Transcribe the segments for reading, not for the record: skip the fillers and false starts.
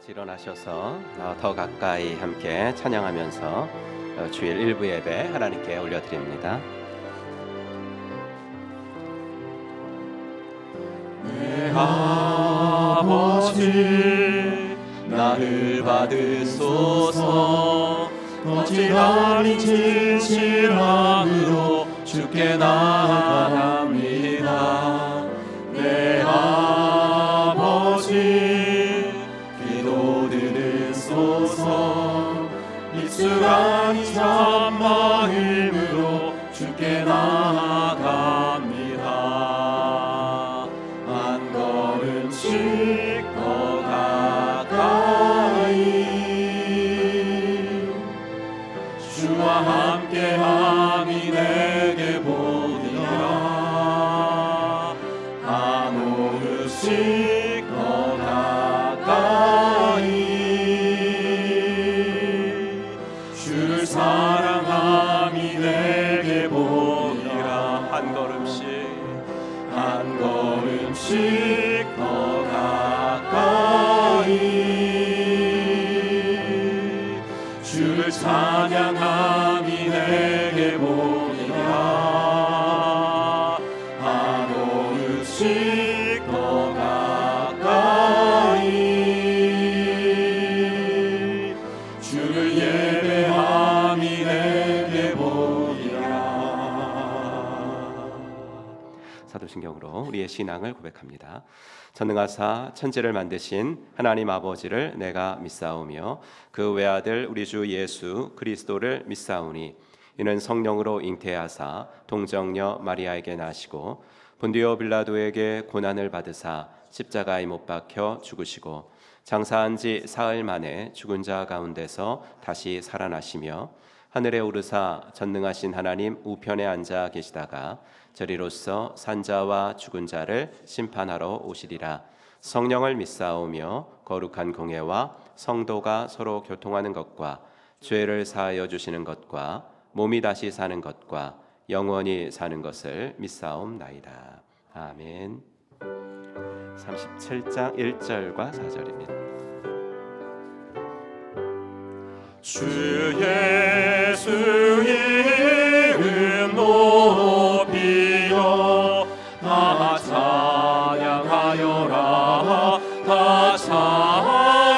일어나셔서 더 가까이 함께 찬양하면서 주일 일부 예배 하나님께 올려드립니다. 내 아버지 나를 받으소서. 거짓아닌 진실함으로 주께 나아갑니다. 내 아버지 기도 들으소서. 입술아닌 참마음으로 주께 나아갑니다. 한 걸음씩 더 가까이 주와 함께함이 내게 보이라. 한 오름씩 더 가까이 주를 사랑함이 내게 보이라. 한 걸음씩 더 가까이 주를 찬양함이 내게 보이라. 한 오름씩 더 가까이 주를 예배함이 내게 보이라. 사도신경으로 우리의 신앙을 고백합니다. 전능하사 천지를 만드신 하나님 아버지를 내가 믿사오며 그 외아들 우리 주 예수 그리스도를 믿사오니 이는 성령으로 잉태하사 동정녀 마리아에게 나시고 본디오 빌라도에게 고난을 받으사 십자가에 못 박혀 죽으시고 장사한 지 사흘 만에 죽은 자 가운데서 다시 살아나시며 하늘에 오르사 전능하신 하나님 우편에 앉아 계시다가 저리로서 산자와 죽은 자를 심판하러 오시리라. 성령을 믿사오며 거룩한 공회와 성도가 서로 교통하는 것과 죄를 사하여 주시는 것과 몸이 다시 사는 것과 영원히 사는 것을 믿사옵나이다. 아멘. 37장 1절과 4절입니다. 주 예수 이름 높이여 다 찬양하여라. 다 찬양하여라.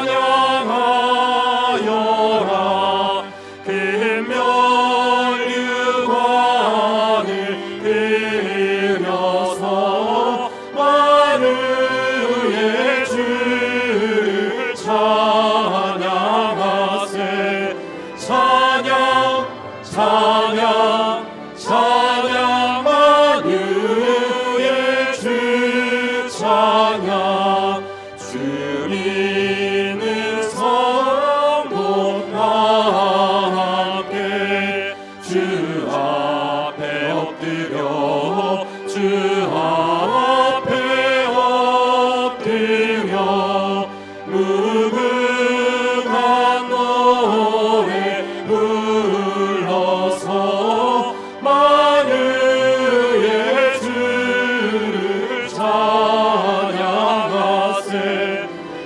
금면류관을 들여서 만유의 주를 찬양하세. 찬양 찬양 찬양 만유의 주 찬양. 주리는 성도와 함께 주 앞에 엎드려 주 앞에 엎드려 무궁한 노래 불러서 만유의 주를 찬양하세.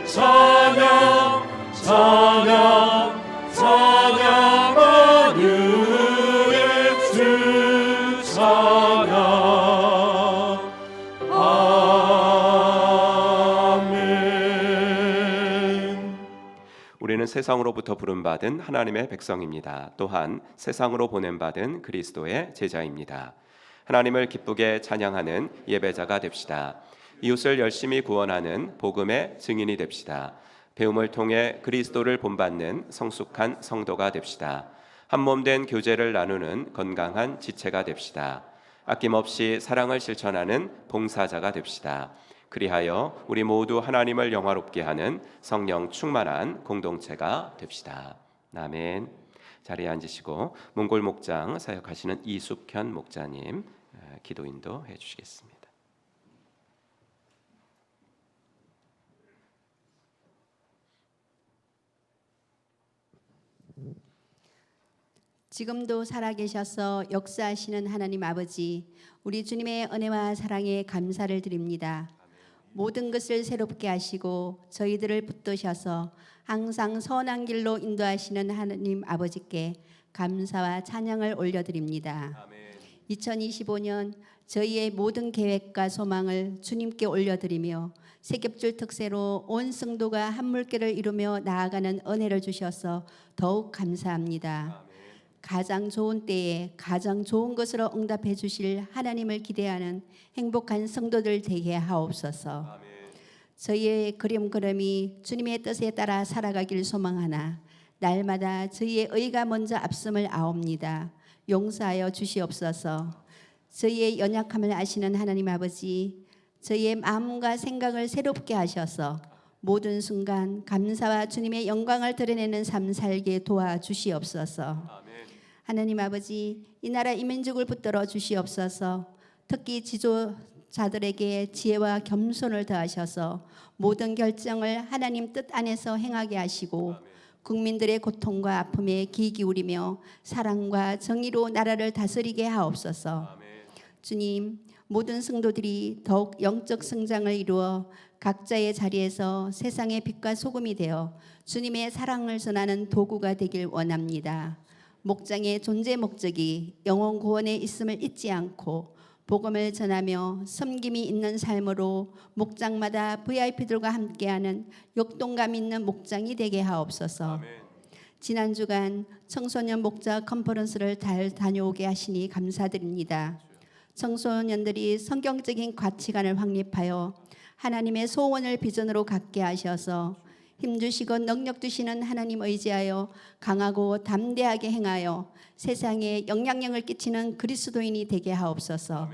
찬양 찬양 찬양 만유의 주 찬양. 아멘. 우리는 세상으로부터 부름받은 하나님의 백성입니다. 또한 세상으로 보냄받은 그리스도의 제자입니다. 하나님을 기쁘게 찬양하는 예배자가 됩시다. 이웃을 열심히 구원하는 복음의 증인이 됩시다. 배움을 통해 그리스도를 본받는 성숙한 성도가 됩시다. 한몸된 교제를 나누는 건강한 지체가 됩시다. 아낌없이 사랑을 실천하는 봉사자가 됩시다. 그리하여 우리 모두 하나님을 영화롭게 하는 성령 충만한 공동체가 됩시다. 아멘. 자리에 앉으시고 몽골 목장 사역하시는 이숙현 목자님 기도 인도해 주시겠습니다. 지금도 살아계셔서 역사하시는 하나님 아버지, 우리 주님의 은혜와 사랑에 감사를 드립니다. 모든 것을 새롭게 하시고 저희들을 붙드셔서 항상 선한 길로 인도하시는 하나님 아버지께 감사와 찬양을 올려드립니다. 2025년 저희의 모든 계획과 소망을 주님께 올려드리며 세겹줄 특세로 온 성도가 한 물결을 이루며 나아가는 은혜를 주셔서 더욱 감사합니다. 가장 좋은 때에 가장 좋은 것으로 응답해 주실 하나님을 기대하는 행복한 성도들 되게 하옵소서. 저희의 걸음걸음이 주님의 뜻에 따라 살아가길 소망하나 날마다 저희의 의가 먼저 앞섬을 아옵니다. 용서하여 주시옵소서. 저희의 연약함을 아시는 하나님 아버지, 저희의 마음과 생각을 새롭게 하셔서 모든 순간 감사와 주님의 영광을 드러내는 삶 살게 도와주시옵소서. 하나님 아버지, 이 나라 이 민족을 붙들어 주시옵소서. 특히 지도자들에게 지혜와 겸손을 더하셔서 모든 결정을 하나님 뜻 안에서 행하게 하시고 국민들의 고통과 아픔에 귀 기울이며 사랑과 정의로 나라를 다스리게 하옵소서. 주님, 모든 성도들이 더욱 영적 성장을 이루어 각자의 자리에서 세상의 빛과 소금이 되어 주님의 사랑을 전하는 도구가 되길 원합니다. 목장의 존재 목적이 영혼 구원에 있음을 잊지 않고 복음을 전하며 섬김이 있는 삶으로 목장마다 VIP들과 함께하는 역동감 있는 목장이 되게 하옵소서. 지난 주간 청소년 목자 컨퍼런스를 잘 다녀오게 하시니 감사드립니다. 청소년들이 성경적인 가치관을 확립하여 하나님의 소원을 비전으로 갖게 하셔서 힘주시고 능력 주시는 하나님 의지하여 강하고 담대하게 행하여 세상에 영향력을 끼치는 그리스도인이 되게 하옵소서.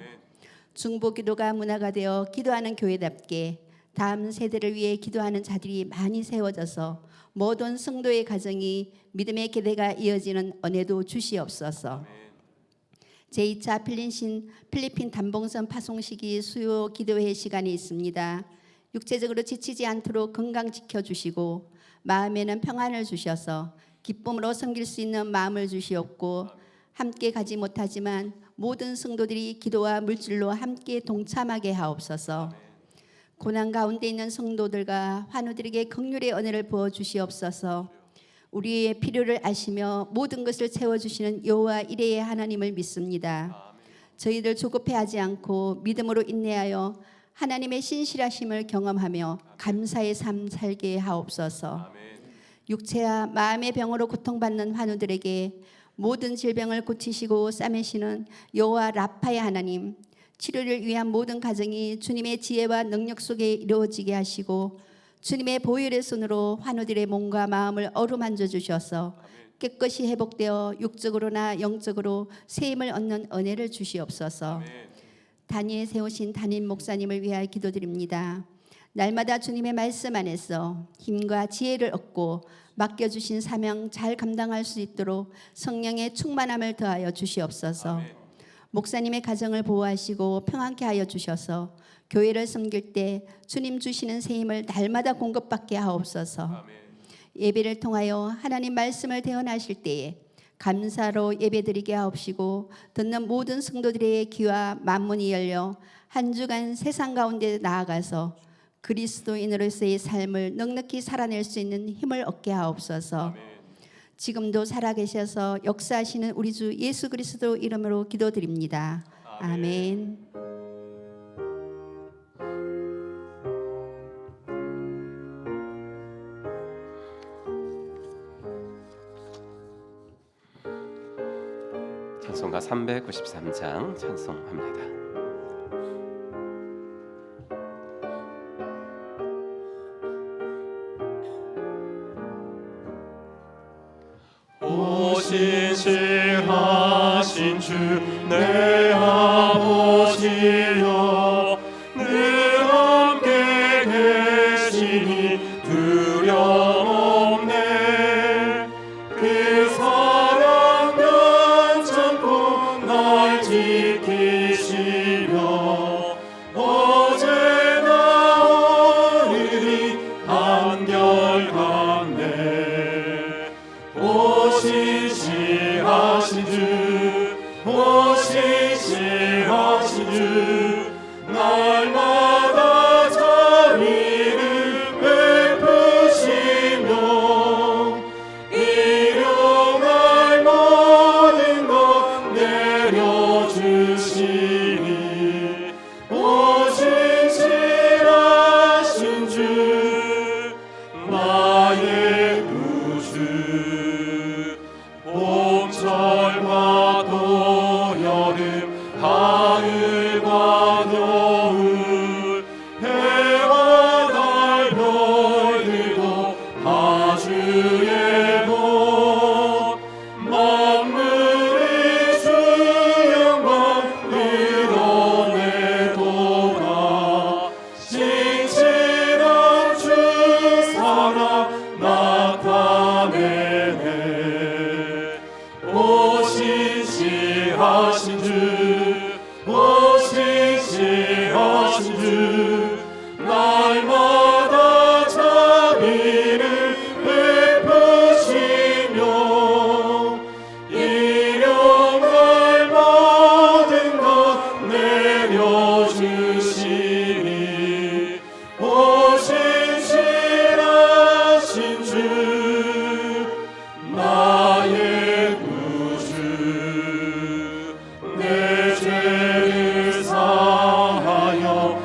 중보기도가 문화가 되어 기도하는 교회답게 다음 세대를 위해 기도하는 자들이 많이 세워져서 모든 성도의 가정이 믿음의 계대가 이어지는 은혜도 주시옵소서. 제2차 필리핀 단봉선 파송식이 수요 기도회 시간이 있습니다. 육체적으로 지치지 않도록 건강 지켜주시고 마음에는 평안을 주셔서 기쁨으로 섬길 수 있는 마음을 주시옵고 함께 가지 못하지만 모든 성도들이 기도와 물질로 함께 동참하게 하옵소서. 고난 가운데 있는 성도들과 환우들에게 긍휼의 은혜를 부어 주시옵소서. 우리의 필요를 아시며 모든 것을 채워주시는 여호와 이레의 하나님을 믿습니다. 저희들 조급해하지 않고 믿음으로 인내하여 하나님의 신실하심을 경험하며 감사의 삶 살게 하옵소서. 육체와 마음의 병으로 고통받는 환우들에게 모든 질병을 고치시고 싸매시는 여호와 라파의 하나님, 치료를 위한 모든 과정이 주님의 지혜와 능력 속에 이루어지게 하시고 주님의 보혈의 손으로 환우들의 몸과 마음을 어루만져 주셔서 깨끗이 회복되어 육적으로나 영적으로 새 힘을 얻는 은혜를 주시옵소서. 단위에 세우신 담임 목사님을 위하여 기도드립니다. 날마다 주님의 말씀 안에서 힘과 지혜를 얻고 맡겨주신 사명 잘 감당할 수 있도록 성령의 충만함을 더하여 주시옵소서. 목사님의 가정을 보호하시고 평안케 하여 주셔서 교회를 섬길 때 주님 주시는 새 힘을 날마다 공급받게 하옵소서. 예배를 통하여 하나님 말씀을 대언하실 때에 감사로 예배드리게 하옵시고 듣는 모든 성도들의 귀와 만문이 열려 한 주간 세상 가운데 나아가서 그리스도인으로서의 삶을 넉넉히 살아낼 수 있는 힘을 얻게 하옵소서. 지금도 살아계셔서 역사하시는 우리 주 예수 그리스도 이름으로 기도드립니다. 아멘. 찬송가 393장 찬송합니다. 신실하신 주 내 아버지여 늘 함께 계시니 두려움없네. 그 사랑 면찮고 날 지키시며 어제나 오늘이 한결같네. 신실하신 주, 오 신실하신 나의 구주 봄철과 또 여름 가을과 겨울 해와 달 별들도 다 주의 복 만물이 주 영광 드러내도다 신실한 주 사랑 나타내네 오 신실하신 주 오 신실하신 주 날마다 자비를 베푸시며 일용할 모든 것 내려주시니 오 신실하신 주 나의 구주 내 죄를 사하여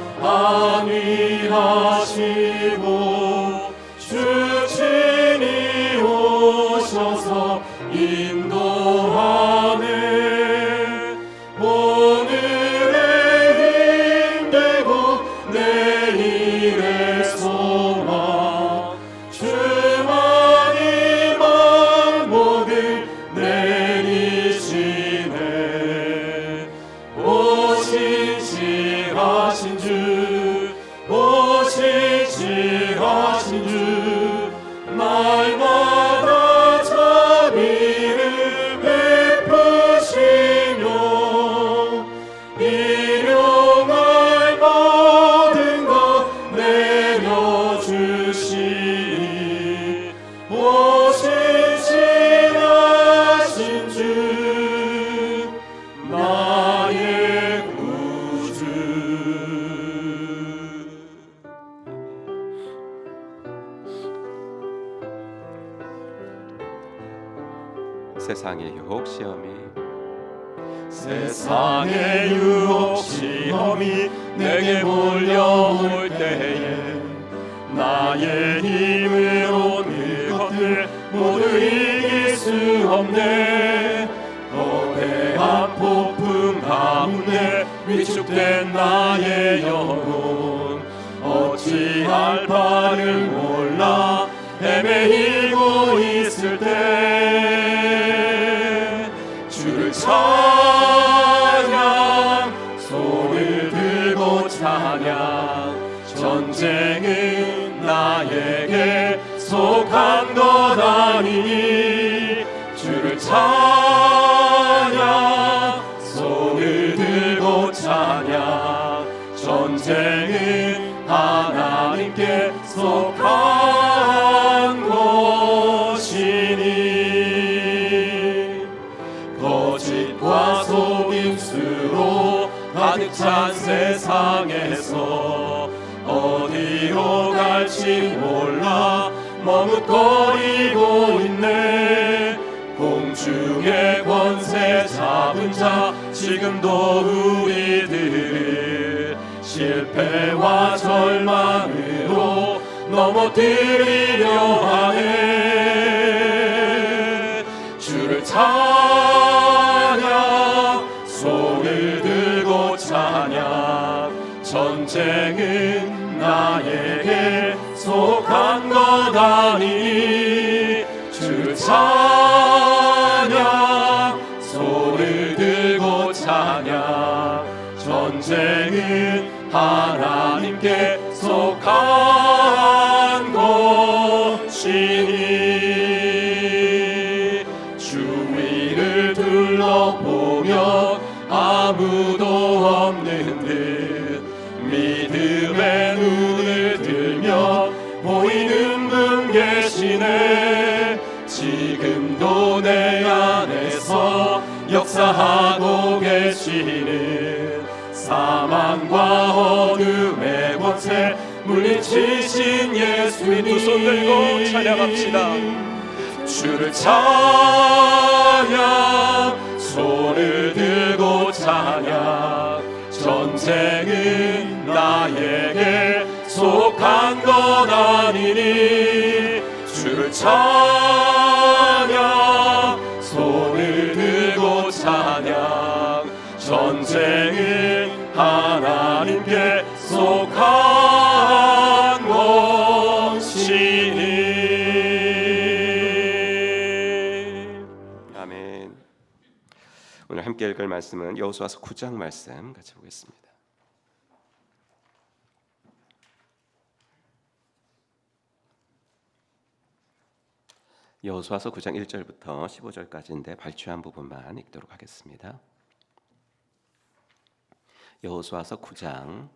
안위하시고 주 친히 오셔서 인도하네 오늘의 힘되고 내일의 소망 주만이 만복을 내리시네 오 신실하신 주, 오 신실하신 주 날마다 자비를 베푸시며 일용할 모든 것 내려주시니 오 신실하신 주 나의 구주 세상의 유혹 시험이 세상의 유혹 시험이 내게 몰려올 때에 나의 힘으로 그 것을 모두 이길 수 없네 거대한 폭풍 가운데 위축된 나의 영혼 어찌할 바를 몰라 헤매이고 있을 때 주를 찬양 손을 들고 찬양 전쟁은 나에게 속한 것 아니니 주를 찬양 손을 들고 찬양 전쟁은 하나님께 속한 것이니 거짓과 속임수로 가득 찬 세상에서 어디로 갈지 몰라 머뭇거리고 있네 공중의 권세 잡은 자 지금도 우리들을 실패와 절망으로 넘어뜨리려 하네 주를 찬양 손을 들고 찬양 전쟁은 나에게 속한 것 아니니 주를 찬양 손을 들고 찬양 전쟁은 하나님께 속한 것이니 주위를 둘러보면 아무도 없는 듯 믿음의 눈을 들면 보이는 분 계시네 지금도 내 안에서 역사하고 계시는 사망과 어둠의 권세 물리치신 예수님 두 손 들고 찬양합시다 주를 찬양 손을 들고 찬양 전쟁은 나에게 속한 건 아니니 주를 찬양 손을 들고 찬양 전쟁은 하나님께 속한 것이니. 아멘. 오늘 함께 읽을 말씀은 여호수아서 9장 말씀 같이 보겠습니다. 여호수아서 9장 1절부터 15절까지인데 발췌한 부분만 읽도록 하겠습니다. 여호수아서 9장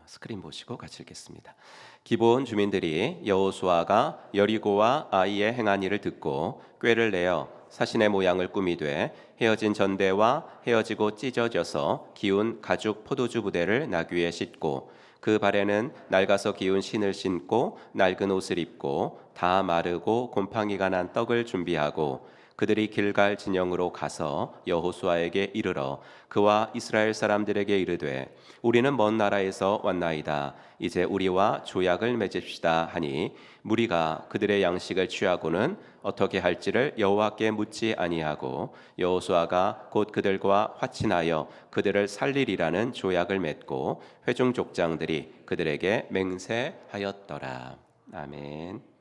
스크린 보시고 같이 읽겠습니다. 기브온 주민들이 여호수아가 여리고와 아이의 행한 일을 듣고 꾀를 내어 사신의 모양을 꾸미되 헤어진 전대와 헤어지고 찢어져서 기운 가죽 포도주 부대를 나귀에 싣고 그 발에는 낡아서 기운 신을 신고 낡은 옷을 입고 다 마르고 곰팡이가 난 떡을 준비하고 그들이 길갈 진영으로 가서 여호수아에게 이르러 그와 이스라엘 사람들에게 이르되 우리는 먼 나라에서 왔나이다. 이제 우리와 조약을 맺읍시다 하니 무리가 그들의 양식을 취하고는 어떻게 할지를 여호와께 묻지 아니하고 여호수아가 곧 그들과 화친하여 그들을 살리리라는 조약을 맺고 회중 족장들이 그들에게 맹세하였더라. 아멘.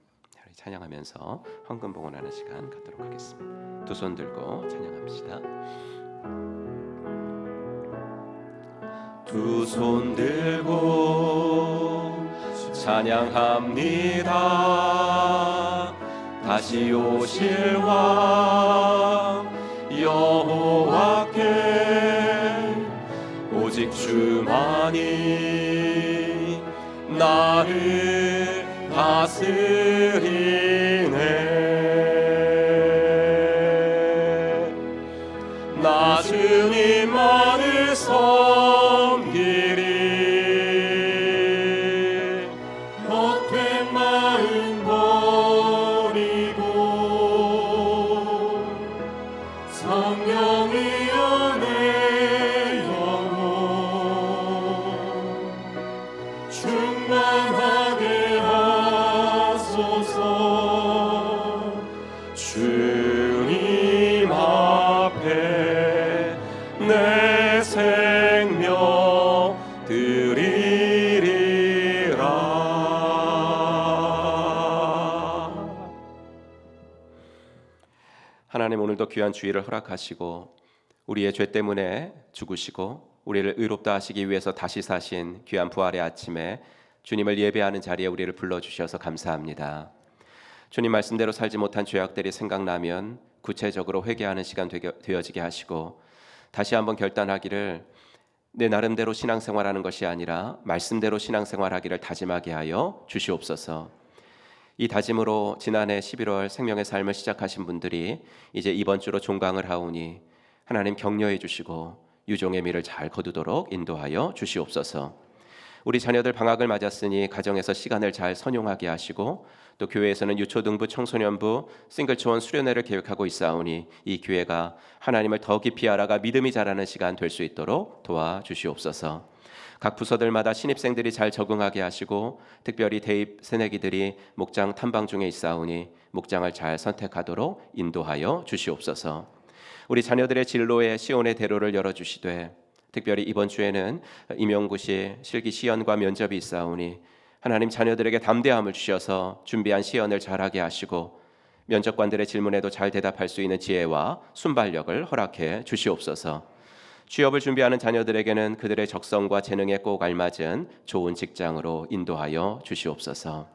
우리 찬양하면서 헌금 봉헌하는 시간 갖도록 하겠습니다. 두 손 들고 찬양합시다. 두 손 들고 찬양합니다. 다시 오실 왕 여호와께 오직 주만이 나를 다스리네. 나 주님만을 섬기리. 헛된 마음 버리고 성령이여 내 영혼 충만하게 하소서. 주님 앞에 내 생명 드리리라. 하나님, 오늘도 귀한 주일을 허락하시고 우리의 죄 때문에 죽으시고 우리를 의롭다 하시기 위해서 다시 사신 귀한 부활의 아침에 주님을 예배하는 자리에 우리를 불러주셔서 감사합니다. 주님 말씀대로 살지 못한 죄악들이 생각나면 구체적으로 회개하는 시간 되어지게 하시고 다시 한번 결단하기를 내 나름대로 신앙생활하는 것이 아니라 말씀대로 신앙생활하기를 다짐하게 하여 주시옵소서. 이 다짐으로 지난해 11월 생명의 삶을 시작하신 분들이 이제 이번 주로 종강을 하오니 하나님 격려해 주시고 유종의 미를 잘 거두도록 인도하여 주시옵소서. 우리 자녀들 방학을 맞았으니 가정에서 시간을 잘 선용하게 하시고 또 교회에서는 유초등부 청소년부 싱글초원 수련회를 계획하고 있사오니 이 기회가 하나님을 더 깊이 알아가 믿음이 자라는 시간 될 수 있도록 도와주시옵소서. 각 부서들마다 신입생들이 잘 적응하게 하시고 특별히 대입 새내기들이 목장 탐방 중에 있사오니 목장을 잘 선택하도록 인도하여 주시옵소서. 우리 자녀들의 진로에 시온의 대로를 열어주시되 특별히 이번 주에는 임용고시 실기 시연과 면접이 있사오니 하나님 자녀들에게 담대함을 주셔서 준비한 시연을 잘하게 하시고 면접관들의 질문에도 잘 대답할 수 있는 지혜와 순발력을 허락해 주시옵소서. 취업을 준비하는 자녀들에게는 그들의 적성과 재능에 꼭 알맞은 좋은 직장으로 인도하여 주시옵소서.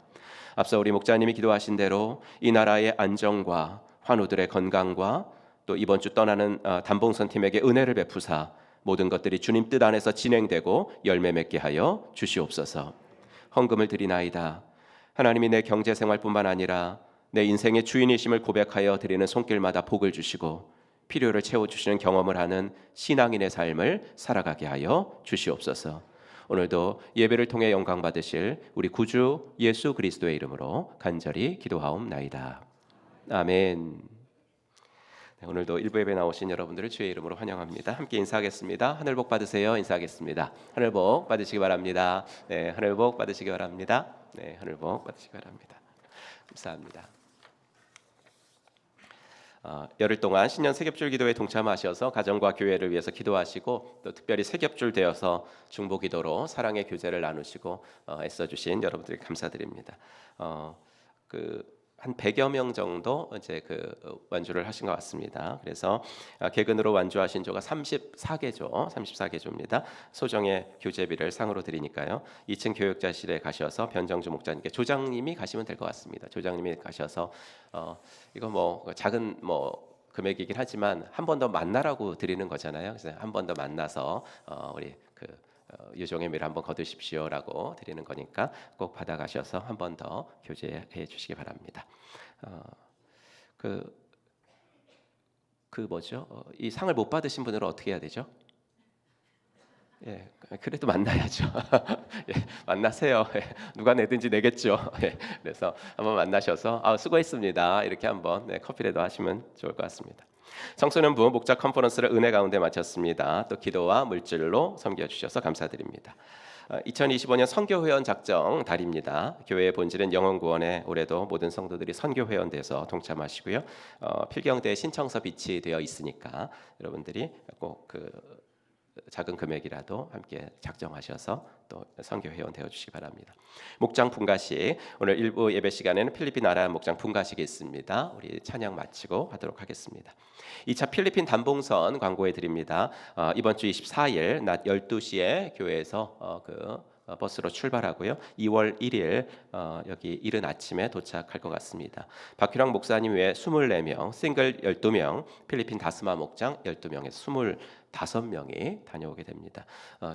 앞서 우리 목자님이 기도하신 대로 이 나라의 안정과 환우들의 건강과 또 이번 주 떠나는 담봉선 팀에게 은혜를 베푸사 모든 것들이 주님 뜻 안에서 진행되고 열매 맺게 하여 주시옵소서. 헌금을 드리나이다. 하나님이 내 경제생활뿐만 아니라 내 인생의 주인이심을 고백하여 드리는 손길마다 복을 주시고 필요를 채워주시는 경험을 하는 신앙인의 삶을 살아가게 하여 주시옵소서. 오늘도 예배를 통해 영광 받으실 우리 구주 예수 그리스도의 이름으로 간절히 기도하옵나이다. 아멘. 네, 오늘도 일부 예배 나오신 여러분들을 주의 이름으로 환영합니다. 함께 인사하겠습니다. 하늘 복 받으세요. 인사하겠습니다. 하늘 복 받으시기 바랍니다. 네, 하늘 복 받으시기 바랍니다. 네, 하늘 복 받으시기 바랍니다. 감사합니다. 열흘 동안 신년 세겹줄 기도에 동참하셔서 가정과 교회를 위해서 기도하시고 또 특별히 세겹줄 되어서 중보 기도로 사랑의 교제를 나누시고 애써주신 여러분들께 감사드립니다. 한 100여 명 정도 이제 완주를 하신 것 같습니다. 그래서 개근으로 완주하신 조가 34개조입니다. 소정의 교제비를 상으로 드리니까요. 2층 교육자실에 가셔서 변정주 목사님께 조장님이 가시면 될 것 같습니다. 조장님이 가셔서 이거 뭐 작은 금액이긴 하지만 한 번 더 만나라고 드리는 거잖아요. 그래서 한 번 더 만나서 우리 유종의 미를 한번 거두십시오라고 드리는 거니까 꼭 받아가셔서 한 번 더 교제해 주시기 바랍니다. 이 상을 못 받으신 분들은 어떻게 해야 되죠? 예, 그래도 만나야죠. 예, 만나세요. 예, 누가 내든지 내겠죠. 예, 그래서 한번 만나셔서 수고했습니다. 이렇게 한번 커피라도 하시면 좋을 것 같습니다. 청소년부 목자 컨퍼런스를 은혜 가운데 마쳤습니다. 또 기도와 물질로 섬겨주셔서 감사드립니다. 2025년 선교회원 작정 달입니다. 교회의 본질은 영혼구원에 올해도 모든 성도들이 선교회원 돼서 동참하시고요. 필경대에 신청서 비치되어 있으니까 여러분들이 꼭 작은 금액이라도 함께 작정하셔서 또 선교 회원 되어 주시기 바랍니다. 목장 분가식, 오늘 일부 예배 시간에는 필리핀 아람 목장 분가식이 있습니다. 우리 찬양 마치고 하도록 하겠습니다. 2차 필리핀 단봉선 광고해 드립니다. 이번 주 24일 낮 12시에 교회에서 버스로 출발하고요. 2월 1일 여기 이른 아침에 도착할 것 같습니다. 박규랑 목사님 외에 24명, 싱글 12명, 필리핀 다스마 목장 12명에서 25명이 다녀오게 됩니다.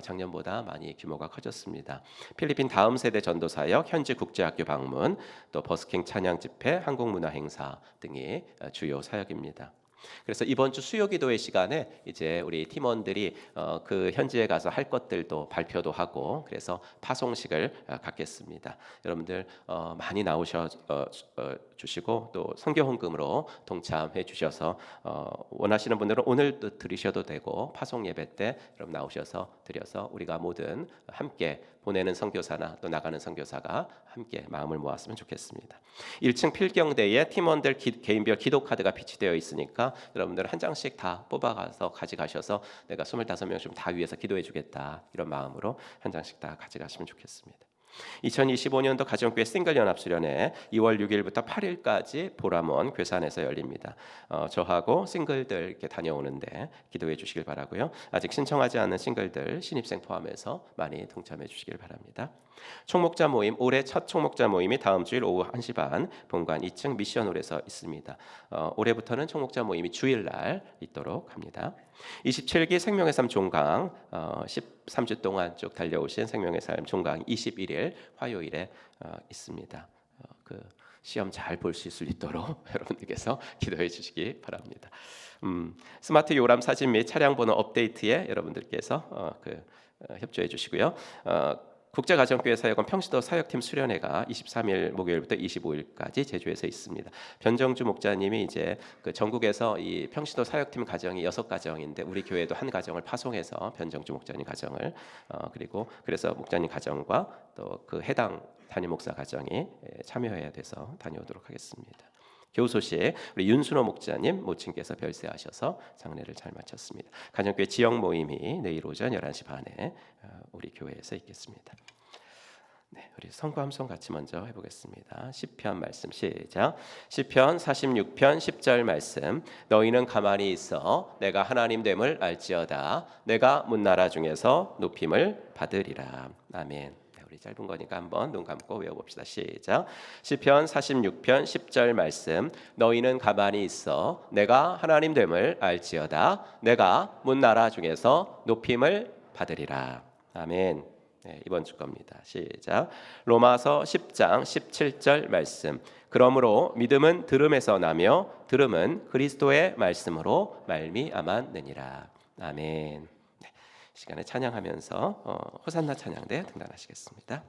작년보다 많이 규모가 커졌습니다. 필리핀 다음 세대 전도사역, 현지 국제학교 방문, 또 버스킹 찬양 집회, 한국문화 행사 등이 주요 사역입니다. 그래서 이번 주 수요기도회 시간에 이제 우리 팀원들이 그 현지에 가서 할 것들도 발표도 하고 그래서 파송식을 갖겠습니다. 여러분들 많이 나오셔 주시고 또 선교 헌금으로 동참해 주셔서 원하시는 분들은 오늘 또 드리셔도 되고 파송 예배 때 여러분 나오셔서 드려서 우리가 모든 함께 보내는 선교사나 또 나가는 선교사가 함께 마음을 모았으면 좋겠습니다. 1층 필경대에 팀원들 개인별 기도 카드가 비치되어 있으니까 여러분들 한 장씩 다 뽑아가서 가져가셔서 내가 25명 좀 다 위해서 기도해 주겠다 이런 마음으로 한 장씩 다 가져가시면 좋겠습니다. 2025년도 가정교회 싱글연합수련회 2월 6일부터 8일까지 보람원 괴산에서 열립니다. 저하고 싱글들 이렇게 다녀오는데 기도해 주시길 바라고요. 아직 신청하지 않은 싱글들 신입생 포함해서 많이 동참해 주시길 바랍니다. 총목자 모임, 올해 첫 총목자 모임이 다음 주일 오후 1시 반 본관 2층 미션홀에서 있습니다. 올해부터는 총목자 모임이 주일날 있도록 합니다. 27기 생명의 삶 종강 13주 동안 쭉 달려오신 생명의 삶 종강 21일 화요일에 있습니다. 시험 잘 볼 수 있도록 여러분들께서 기도해 주시기 바랍니다. 스마트 요람 사진 및 차량 번호 업데이트에 여러분들께서 협조해 주시고요. 국제가정교회 사역은 평시도 사역팀 수련회가 23일 목요일부터 25일까지 제주에서 있습니다. 변정주 목자님이 이제 전국에서 이 평시도 사역팀 가정이 6가정인데 우리 교회도 한 가정을 파송해서 변정주 목자님 가정을 그리고 그래서 목자님 가정과 또 그 해당 담임 목사 가정이 참여해야 돼서 다녀오도록 하겠습니다. 교우 소식, 우리 윤순호 목자님 모친께서 별세하셔서 장례를 잘 마쳤습니다. 가정교회 지역 모임이 내일 오전 11시 반에 우리 교회에서 있겠습니다. 네, 우리 성구 함성 같이 먼저 해보겠습니다. 시편 말씀 시작. 시편 46편 10절 말씀. 너희는 가만히 있어 내가 하나님 됨을 알지어다. 내가 문나라 중에서 높임을 받으리라. 아멘. 우리 짧은 거니까 한번 눈 감고 외워봅시다. 시작. 시편 46편 10절 말씀. 너희는 가만히 있어 내가 하나님 됨을 알지어다. 내가 문나라 중에서 높임을 받으리라. 아멘. 네, 이번 주 겁니다. 시작. 로마서 10장 17절 말씀. 그러므로 믿음은 들음에서 나며 들음은 그리스도의 말씀으로 말미암았느니라. 아멘. 시간에 찬양하면서 호산나 찬양대 등단하시겠습니다.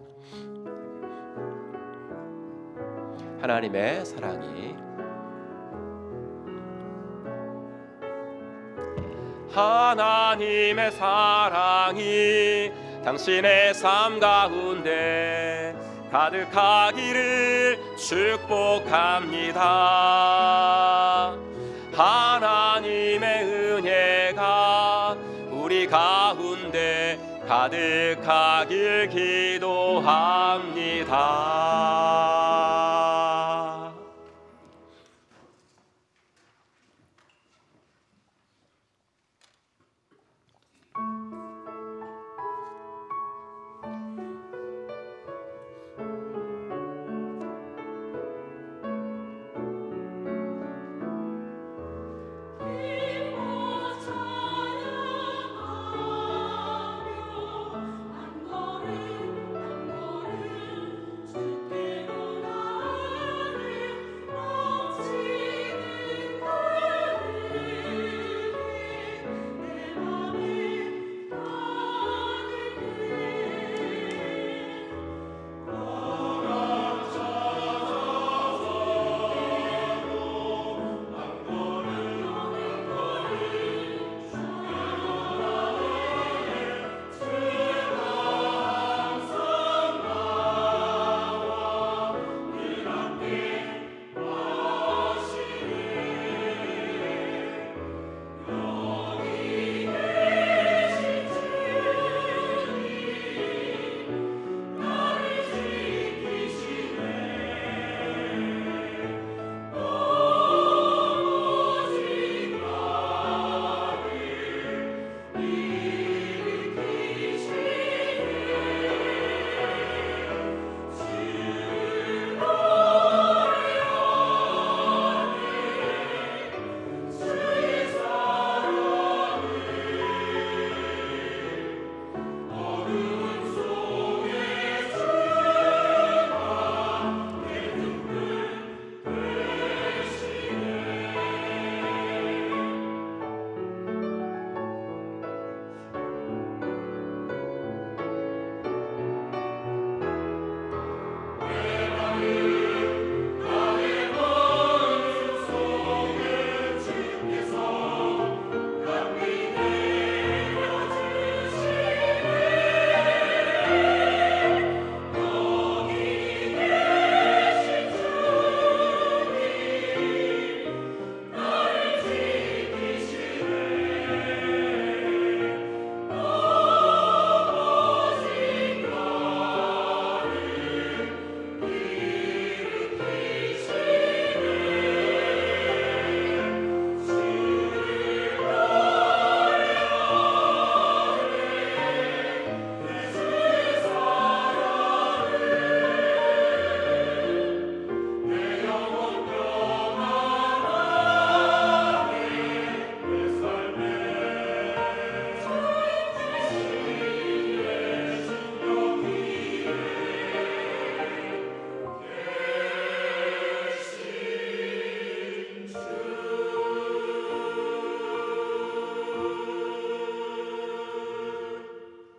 하나님의 사랑이 하나님의 사랑이 당신의 삶 가운데 가득하기를 축복합니다. 하나님의 은혜가 우리 가운데 가득하길 기도합니다.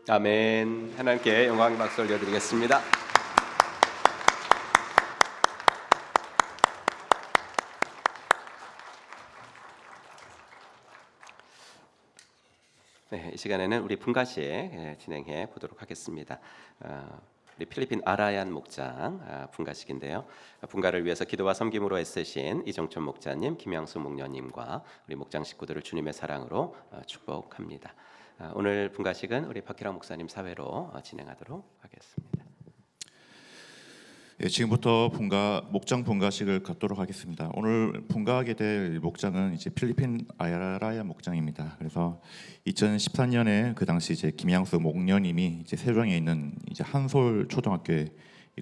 아멘. 하나님께 영광의 박수 올려드리겠습니다. 네, 이 시간에는 우리 분가식 진행해 보도록 하겠습니다. 우리 필리핀 아라얀 목장 분가식인데요. 분가를 위해서 기도와 섬김으로 애쓰신 이정천 목자님, 김양수 목녀님과 우리 목장 식구들을 주님의 사랑으로 축복합니다. 오늘 분가식은 우리 박기랑 목사님 사회로 진행하도록 하겠습니다. 예, 지금부터 목장 분가식을 갖도록 하겠습니다. 오늘 분가하게 될 목장은 이제 필리핀 아라얀 목장입니다. 그래서 2014년에 그 당시 이제 김양수 목녀님이 이제 세종에 있는 이제 한솔 초등학교에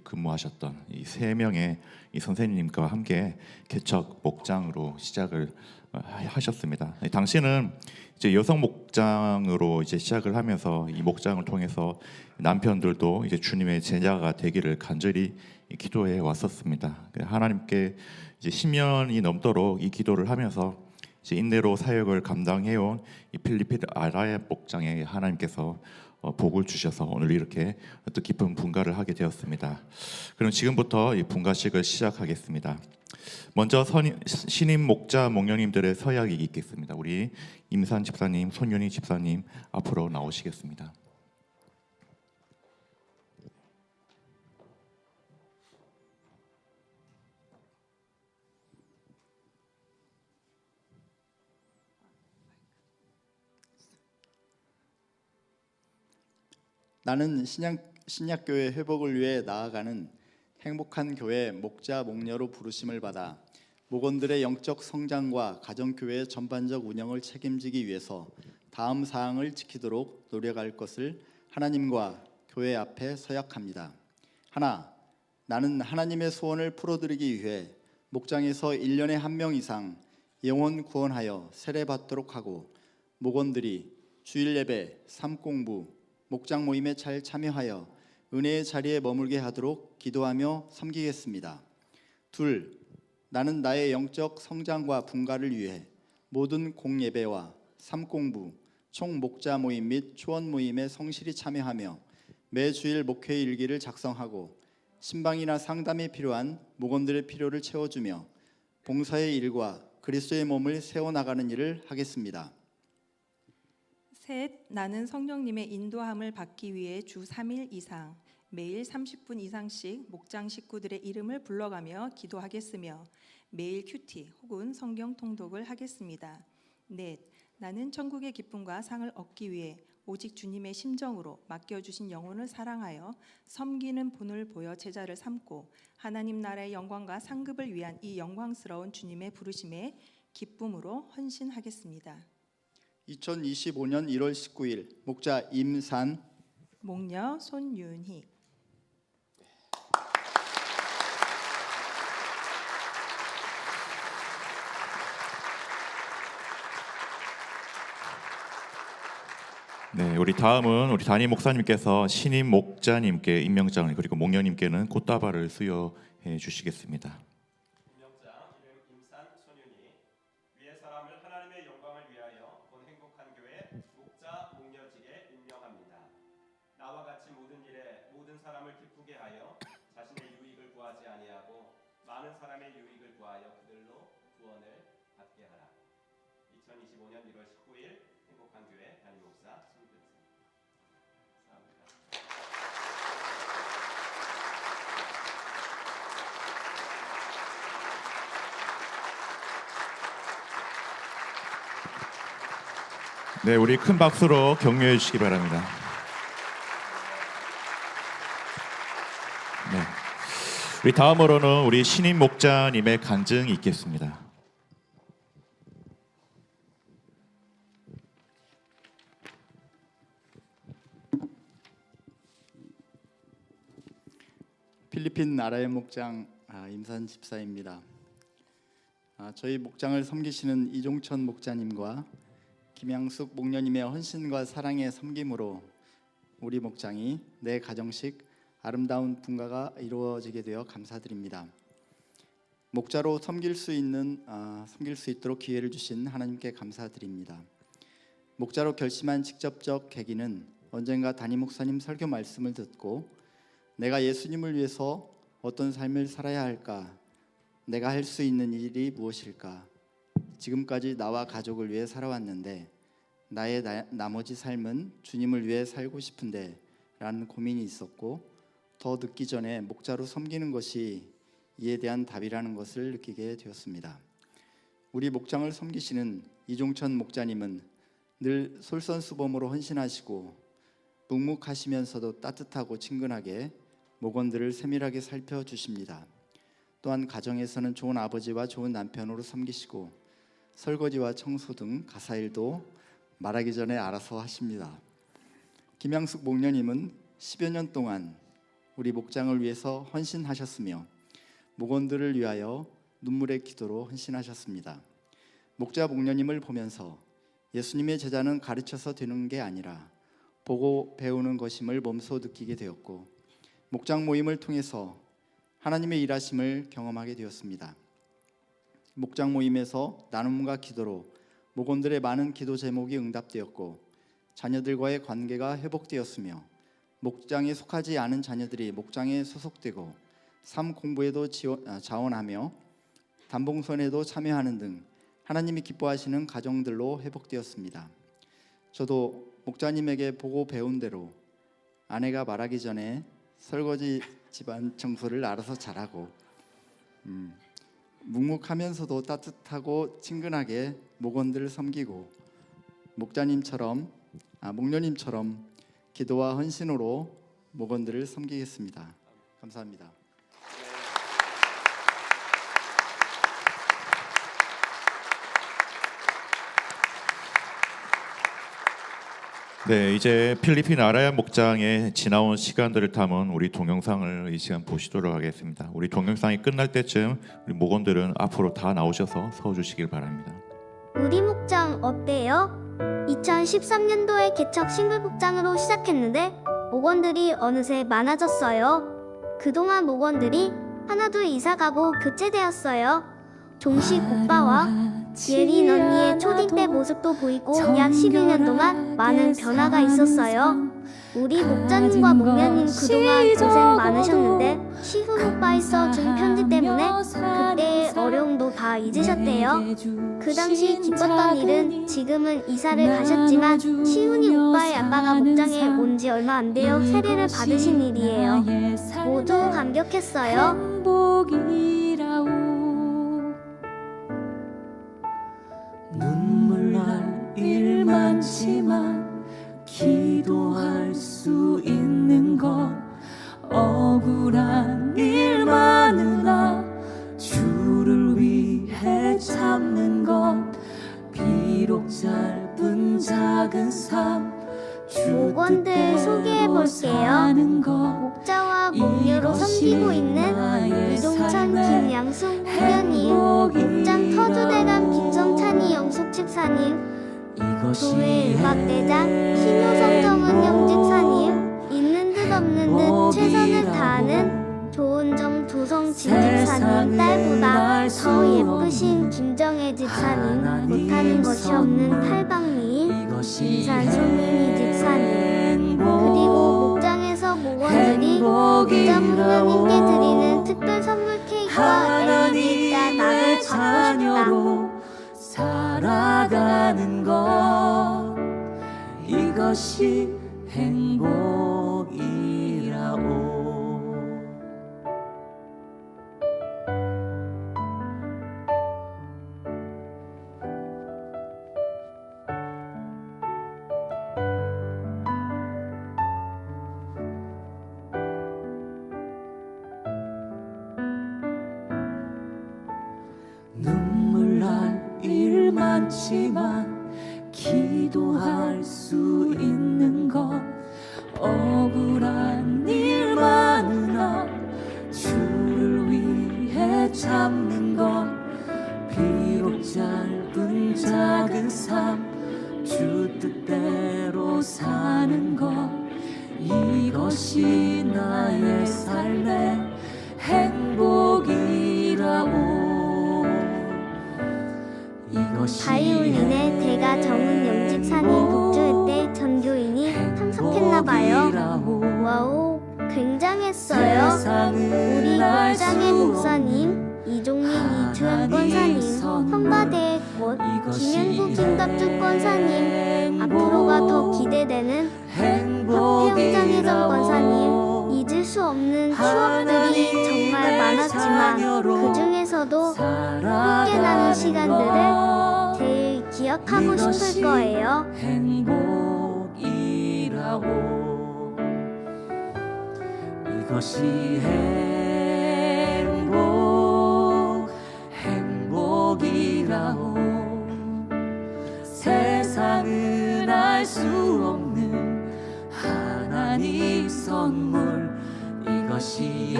근무하셨던 이 세 명의 이 선생님과 함께 개척 목장으로 시작을 하셨습니다. 당시는 이제 여성 목장으로 이제 시작을 하면서 이 목장을 통해서 남편들도 이제 주님의 제자가 되기를 간절히 기도해 왔었습니다. 하나님께 이제 10년이 넘도록 이 기도를 하면서 이제 인내로 사역을 감당해온 이 필리핀 아라얀 목장에 하나님께서 복을 주셔서 오늘 이렇게 뜻깊은 분가를 하게 되었습니다. 그럼 지금부터 이 분가식을 시작하겠습니다. 먼저 신임 목자 목녀님들의 서약이 있겠습니다. 우리 임산 집사님, 손윤희 집사님 앞으로 나오시겠습니다. 나는 신약교회 회복을 위해 나아가는 행복한 교회 목자 목녀로 부르심을 받아 목원들의 영적 성장과 가정교회의 전반적 운영을 책임지기 위해서 다음 사항을 지키도록 노력할 것을 하나님과 교회 앞에 서약합니다. 하나, 나는 하나님의 소원을 풀어드리기 위해 목장에서 1년에 1명 이상 영혼 구원하여 세례받도록 하고 목원들이 주일 예배, 삶공부, 목장 모임에 잘 참여하여 은혜의 자리에 머물게 하도록 기도하며 섬기겠습니다. 둘, 나는 나의 영적 성장과 분가를 위해 모든 공예배와 삶공부, 총목자 모임 및 초원 모임에 성실히 참여하며 매주일 목회 일기를 작성하고 신방이나 상담이 필요한 목원들의 필요를 채워주며 봉사의 일과 그리스도의 몸을 세워나가는 일을 하겠습니다. 셋, 나는 성령님의 인도함을 받기 위해 주 3일 이상 매일 30분 이상씩 목장 식구들의 이름을 불러가며 기도하겠으며 매일 큐티 혹은 성경 통독을 하겠습니다. 넷, 나는 천국의 기쁨과 상을 얻기 위해 오직 주님의 심정으로 맡겨주신 영혼을 사랑하여 섬기는 본을 보여 제자를 삼고 하나님 나라의 영광과 상급을 위한 이 영광스러운 주님의 부르심에 기쁨으로 헌신하겠습니다. 2025년 1월 19일 목자 임산 목녀 손윤희. 네, 우리 다음은 우리 담임 목사님께서 신임 목자님께 임명장을 그리고 목녀님께는 꽃다발을 수여해 주시겠습니다. 임명장 이름 임산 손윤희 위의 사람을 하나님의 영광을 위하여 본 행복한 교회 목자 목녀직에 임명합니다. 나와 같이 모든 일에 모든 사람을 기쁘게 하여 자신의 유익을 구하지 아니하고 많은 사람의 유익을 구하여 그들로 구원을 받게 하라. 2025년 1월 19일 행복한 교회 담임 목사 네, 우리 큰 박수로 격려해 주시기 바랍니다. 네, 우리 다음으로는 우리 신임 목자님의 간증이 있겠습니다. 필리핀 나라의 목장 임산 집사입니다. 저희 목장을 섬기시는 이종천 목자님과 김양숙 목녀님의 헌신과 사랑의 섬김으로 우리 목장이 내 가정식 아름다운 분가가 이루어지게 되어 감사드립니다. 목자로 섬길 수 있도록 기회를 주신 하나님께 감사드립니다. 목자로 결심한 직접적 계기는 언젠가 담임 목사님 설교 말씀을 듣고 내가 예수님을 위해서 어떤 삶을 살아야 할까? 내가 할 수 있는 일이 무엇일까? 지금까지 나와 가족을 위해 살아왔는데 나의 나머지 삶은 주님을 위해 살고 싶은데 라는 고민이 있었고 더 늦기 전에 목자로 섬기는 것이 이에 대한 답이라는 것을 느끼게 되었습니다. 우리 목장을 섬기시는 이종천 목자님은 늘 솔선수범으로 헌신하시고 묵묵하시면서도 따뜻하고 친근하게 목원들을 세밀하게 살펴주십니다. 또한 가정에서는 좋은 아버지와 좋은 남편으로 섬기시고 설거지와 청소 등 가사일도 말하기 전에 알아서 하십니다. 김양숙 목녀님은 10여 년 동안 우리 목장을 위해서 헌신하셨으며 목원들을 위하여 눈물의 기도로 헌신하셨습니다. 목자 목녀님을 보면서 예수님의 제자는 가르쳐서 되는 게 아니라 보고 배우는 것임을 몸소 느끼게 되었고 목장 모임을 통해서 하나님의 일하심을 경험하게 되었습니다. 목장 모임에서 나눔과 기도로 목원들의 많은 기도 제목이 응답되었고 자녀들과의 관계가 회복되었으며 목장에 속하지 않은 자녀들이 목장에 소속되고 삶 공부에도 자원하며 단봉선에도 참여하는 등 하나님이 기뻐하시는 가정들로 회복되었습니다. 저도 목자님에게 보고 배운 대로 아내가 말하기 전에 설거지 집안 청소를 알아서 잘하고 묵묵하면서도 따뜻하고 친근하게 목원들을 섬기고 목녀님처럼 기도와 헌신으로 목원들을 섬기겠습니다. 감사합니다. 네, 이제 필리핀 아라야 목장의 지나온 시간들을 담은 우리 동영상을 이 시간 보시도록 하겠습니다. 우리 동영상이 끝날 때쯤 우리 목원들은 앞으로 다 나오셔서 서 주시길 바랍니다. 우리 목장 어때요? 2013년도에 개척 싱글 목장으로 시작했는데 목원들이 어느새 많아졌어요. 그동안 목원들이 하나둘 이사가고 교체되었어요. 종식 오빠와 예린 언니의 초딩 때 모습도 보이고 약 12년 동안 많은 변화가 있었어요. 우리 목자님과 목녀님 그동안 고생 많으셨는데 시훈 오빠의 써준 편지 때문에 그때의 어려움도 다 잊으셨대요. 그 당시 기뻤던 일은 지금은 이사를 가셨지만 시훈이 오빠의 아빠가 목장에 온 지 얼마 안 되어 세례를 받으신 일이에요. 모두 감격했어요. 눈물 날 일 많지만 기도할 수 있는 건 억울한 일 많으나 주를 위해 참는 건 비록 짧은 작은 삶 목원들 소개해볼게요. 목자와 목녀로 섬기고 있는 이동찬, 김양숙, 목녀님, 목장 터주대감 김성찬이 영숙 집사님, 교회 음악대장 신효성 정은 영집사님, 있는 듯 없는 듯 최선을 다하는 조은정 조성 진집사님 딸보다 더 예쁘신 김정혜 집사님, 못하는 것이 없는 탈방미인 김산 손민희 집사님, 그리고 목장에서 목원들이 목장 목녀님께 드리는 특별 선물 케이크와 A자 나도 받고 싶다. 살아가는 것 이것이 행복이라오. 눈물 날 일 많지만 기도할 수 있는 건 억울한 일 많으나 주를 위해 참는 건 비록 짧은 작은 삶 주 뜻대로 사는 건 이것이 나의 삶의 행복이라오. 바이올린의 대가 정은 영집사님 독주회 때 전교인이 참석했나봐요. 와우, 굉장했어요. 우리 목장의 목사님 이종민 이주연 권사님, 헌바대의 꽃 김현구 김갑주 권사님, 앞으로가 더 기대되는 박혜영장혜정 권사님, 잊을 수 없는 추억들이 정말 많았지만 그 중에서도 함께 나눈 시간들을 제일 기억하고 싶을 거예요. 행복이라고 이것이 행복이라고 세상은 알 수 없는 하나님 선물 이것이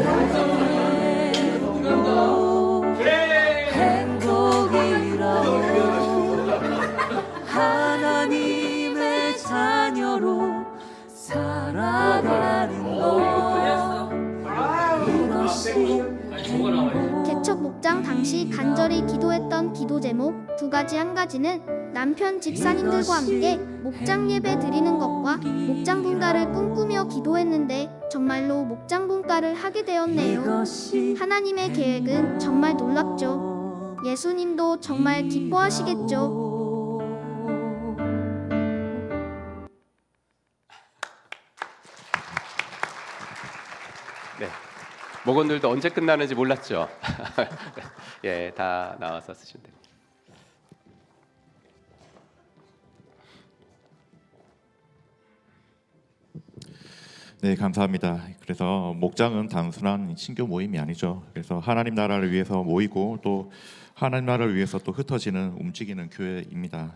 행복이라고 하나님의 자녀로 살아가는 것 이것이 개척 목장 당시 간절히 기도했던 기도 제목 두 가지. 한 가지는 남편 집사님들과 함께 목장 예배 드리는 것과 목장 분가를 꿈꾸며 기도했는데 정말로 목장 분가를 하게 되었네요. 하나님의 계획은 정말 놀랍죠. 예수님도 정말 기뻐하시겠죠. 네. 목원들도 언제 끝나는지 몰랐죠. 예, 다 나와서 쓰시면 됩니다. 네, 감사합니다. 그래서 목장은 단순한 신교 모임이 아니죠. 그래서 하나님 나라를 위해서 모이고 또 하나님 나라를 위해서 또 흩어지는 움직이는 교회입니다.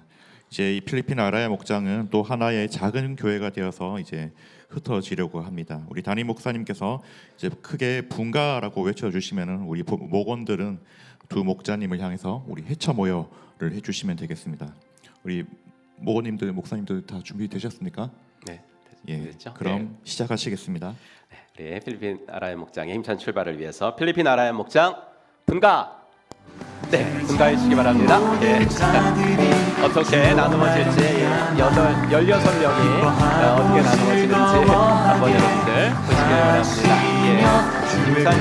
이제 이 필리핀 아라야 목장은 또 하나의 작은 교회가 되어서 이제 흩어지려고 합니다. 우리 담임 목사님께서 이제 크게 분가라고 외쳐주시면은 우리 목원들은 두 목자님을 향해서 우리 해쳐 모여를 해주시면 되겠습니다. 우리 목원님들, 목사님들 다 준비되셨습니까? 네, 예, 됐죠? 그럼 네. 시작하시겠습니다. 우리 필리핀 아라야 목장의 힘찬 출발을 위해서 필리핀 아라야 목장 분가. 네, 분가해 주시기 바랍니다. 예. 어떻게 나누어질지 16명이 어떻게 나누어지는지 한번 여러분들 보시기 바랍니다. 예. 임산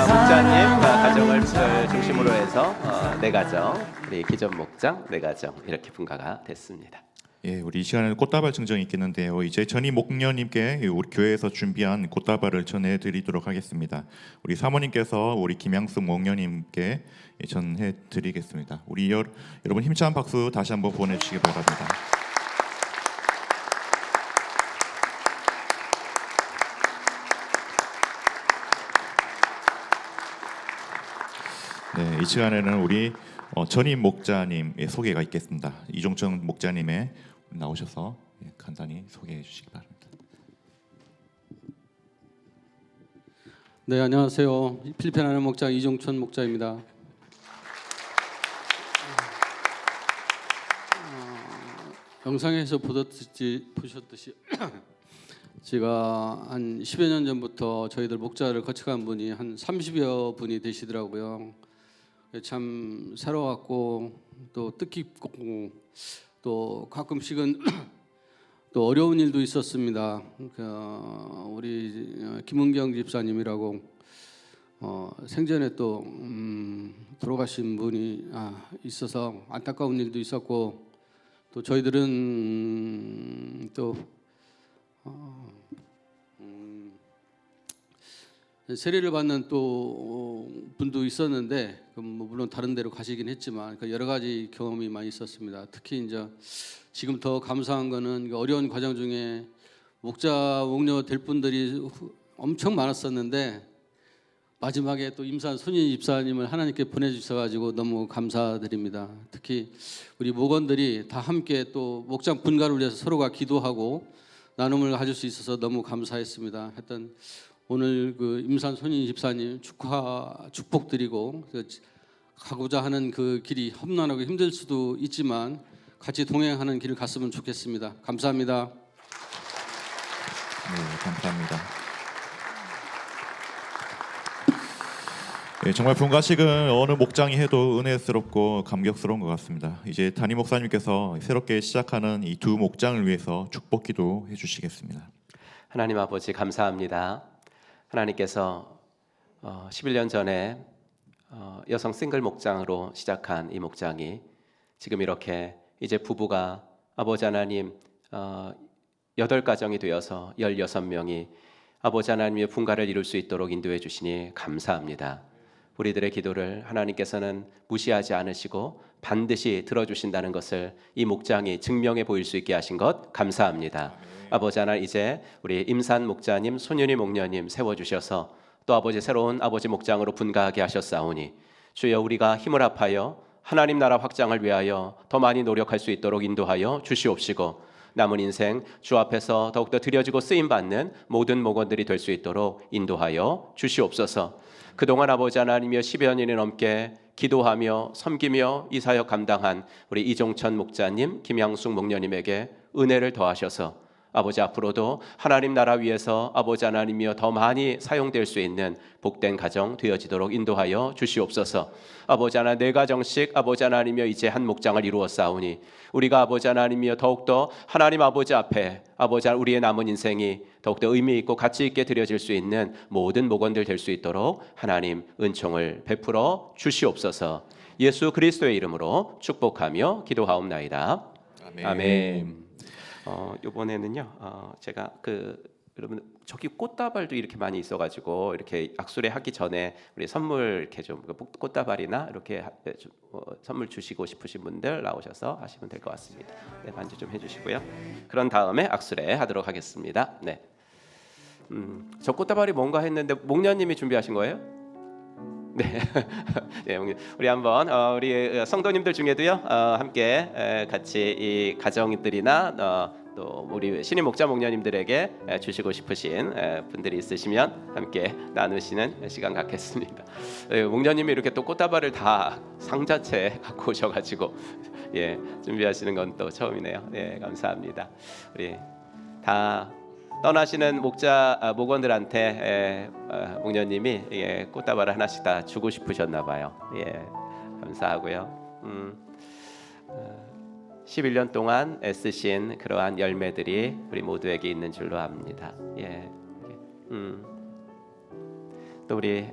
목자님 가정을 중심으로 해서 네 가정, 우리 기존 목장 네 가정 이렇게 분가가 됐습니다. 예, 우리 이 시간에는 꽃다발 증정이 있겠는데요. 이제 전임 목녀님께 우리 교회에서 준비한 꽃다발을 전해드리도록 하겠습니다. 우리 사모님께서 우리 김양숙 목녀님께 전해드리겠습니다. 우리 여러분 힘찬 박수 다시 한번 보내주시기 바랍니다. 네, 이 시간에는 우리 전임 목자님의 소개가 있겠습니다. 이종천 목자님의 나오셔서 간단히 소개해 주시기 바랍니다. 네, 안녕하세요. 필리핀 아라야 목장 이종천 목자입니다. 영상에서 보셨듯이 제가 한 10여 년 전부터 저희들 목자를 거쳐간 분이 한 30여 분이 되시더라고요. 참 새로웠고 또 뜻깊고 또 가끔씩은 또 어려운 일도 있었습니다. 우리 김은경 집사님이라고 생전에 또 돌아가신 분이 있어서 안타까운 일도 있었고 또 저희들은 또 세례를 받는 또 분도 있었는데 물론 다른 데로 가시긴 했지만 여러 가지 경험이 많이 있었습니다. 특히 이제 지금 더 감사한 거는 어려운 과정 중에 목녀 될 분들이 엄청 많았었는데 마지막에 또 임산 손인 집사님을 하나님께 보내주셔가지고 너무 감사드립니다. 특히 우리 목원들이 다 함께 또 목장 분가를 위해서 서로가 기도하고 나눔을 가질 수 있어서 너무 감사했습니다. 하여튼 오늘 그 임산 손인 집사님 축복드리고 가고자 하는 그 길이 험난하고 힘들 수도 있지만 같이 동행하는 길을 갔으면 좋겠습니다. 감사합니다. 네, 감사합니다. 네, 정말 분가식은 어느 목장이 해도 은혜스럽고 감격스러운 것 같습니다. 이제 담임 목사님께서 새롭게 시작하는 이 두 목장을 위해서 축복 기도 해주시겠습니다. 하나님 아버지 감사합니다. 하나님께서 11년 전에 여성 싱글 목장으로 시작한 이 목장이 지금 이렇게 이제 부부가 아버지 하나님 8가정이 되어서 16명이 아버지 하나님의 분가를 이룰 수 있도록 인도해 주시니 감사합니다. 우리들의 기도를 하나님께서는 무시하지 않으시고 반드시 들어주신다는 것을 이 목장이 증명해 보일 수 있게 하신 것 감사합니다. 아버지 하나님 이제 우리 임산 목자님, 손윤희 목녀님 세워주셔서 또 아버지 새로운 아버지 목장으로 분가하게 하셨사오니 주여 우리가 힘을 합하여 하나님 나라 확장을 위하여 더 많이 노력할 수 있도록 인도하여 주시옵시고 남은 인생 주 앞에서 더욱더 드려지고 쓰임받는 모든 목원들이 될 수 있도록 인도하여 주시옵소서. 그동안 아버지 하나님이여 10여 년이 넘게 기도하며 섬기며 이 사역 감당한 우리 이종천 목자님, 김양숙 목녀님에게 은혜를 더하셔서 아버지 앞으로도 하나님 나라 위에서 아버지 하나님이여 더 많이 사용될 수 있는 복된 가정 되어지도록 인도하여 주시옵소서. 아버지 하나 네 가정씩 아버지 하나님이여 이제 한 목장을 이루었사오니 우리가 아버지 하나님이여 더욱더 하나님 아버지 앞에 아버지 우리의 남은 인생이 더욱더 의미 있고 가치 있게 드려질 수 있는 모든 목원들 될 수 있도록 하나님 은총을 베풀어 주시옵소서. 예수 그리스도의 이름으로 축복하며 기도하옵나이다. 아멘. 이번에는요, 제가 여러분 저기 꽃다발도 이렇게 많이 있어가지고 이렇게 악수례 하기 전에 우리 선물 이렇게 좀 꽃다발이나 이렇게 선물 주시고 싶으신 분들 나오셔서 하시면 될 것 같습니다. 네, 반주 좀 해주시고요. 그런 다음에 악수례 하도록 하겠습니다. 네. 저 꽃다발이 뭔가 했는데 목녀님이 준비하신 거예요? 네. 네, 우리 한번 우리 성도님들 중에도요 함께 같이 이 가정들이나 또 우리 신임 목자 목녀님들에게 주시고 싶으신 분들이 있으시면 함께 나누시는 시간 갖겠습니다. 목녀님이 이렇게 또 꽃다발을 다 상자채 갖고 오셔가지고 예 준비하시는 건 또 처음이네요. 예 감사합니다. 우리 다 떠나시는 목원들한테 목녀님이 꽃다발을 하나씩 다 주고 싶으셨나 봐요. 예 감사하고요. 11년 동안 애쓰신 그러한 열매들이 우리 모두에게 있는 줄로 압니다. 예. 또 우리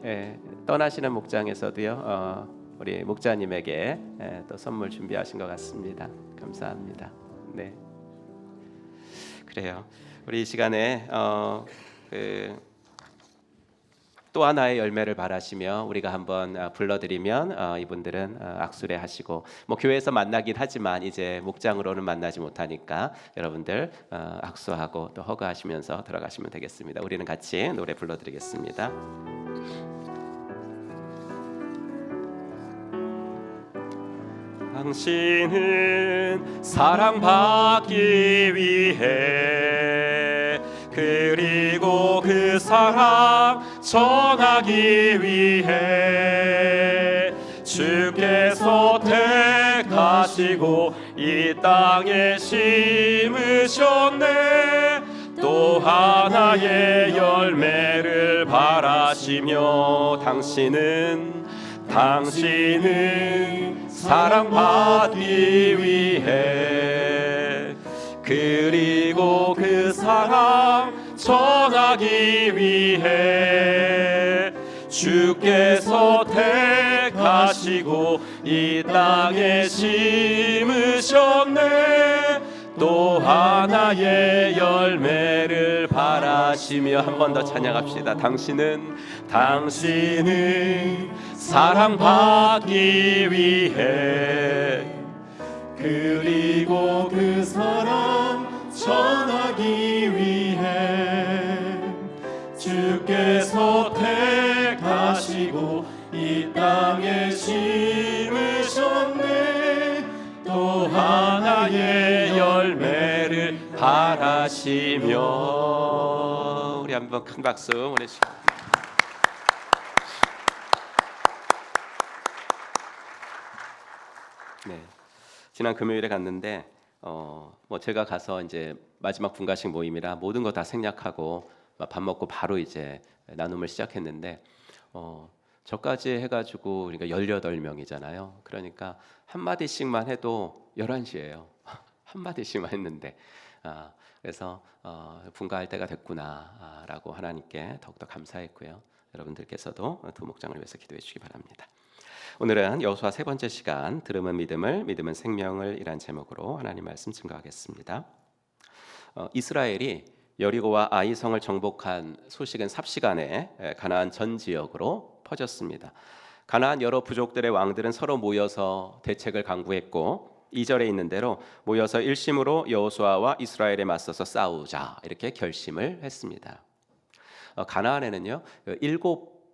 떠나시는 목장에서도요. 우리 목자님에게 또 선물 준비하신 것 같습니다. 감사합니다. 네. 그래요. 우리 이 시간에 또 하나의 열매를 바라시며 우리가 한번 불러드리면 이분들은 악수례 하시고 뭐 교회에서 만나긴 하지만 이제 목장으로는 만나지 못하니까 여러분들 악수하고 또 허가하시면서 들어가시면 되겠습니다. 우리는 같이 노래 불러드리겠습니다. 당신은 사랑받기 위해 그리고 그 사랑 전하기 위해 주께서 택하시고 이 땅에 심으셨네. 또 하나의 열매를 바라시며 당신은 사랑받기 위해 그리고 그 사랑 전하기 위해 주께서 택하시고 이 땅에 심으셨네. 또 하나의 열매를 바라시며 한 번 더 찬양합시다. 당신은 사랑받기 위해 그리고 그 사랑 전하기 위해 주께서 택하시고 이 땅에 심으셨네. 또 하나의 열매를 바라시며 우리 한번 큰 박수 보내주시죠. 네, 지난 금요일에 갔는데 뭐 제가 가서 이제 마지막 분가식 모임이라 모든 거 다 생략하고 밥 먹고 바로 이제 나눔을 시작했는데 저까지 해가지고 우리가 18명이잖아요. 그러니까 한 마디씩만 해도 11시예요. 한 마디씩만 했는데 그래서 분가할 때가 됐구나라고 하나님께 더욱더 감사했고요. 여러분들께서도 두 목장을 위해서 기도해 주시기 바랍니다. 오늘은 여호수아 세 번째 시간 들으면 믿음을 믿으면 생명을 이란 제목으로 하나님 말씀 증거하겠습니다. 이스라엘이 여리고와 아이성을 정복한 소식은 삽시간에 가나안 전 지역으로 퍼졌습니다. 가나안 여러 부족들의 왕들은 서로 모여서 대책을 강구했고 2절에 있는 대로 모여서 일심으로 여호수아와 이스라엘에 맞서서 싸우자 이렇게 결심을 했습니다. 가나안에는요 7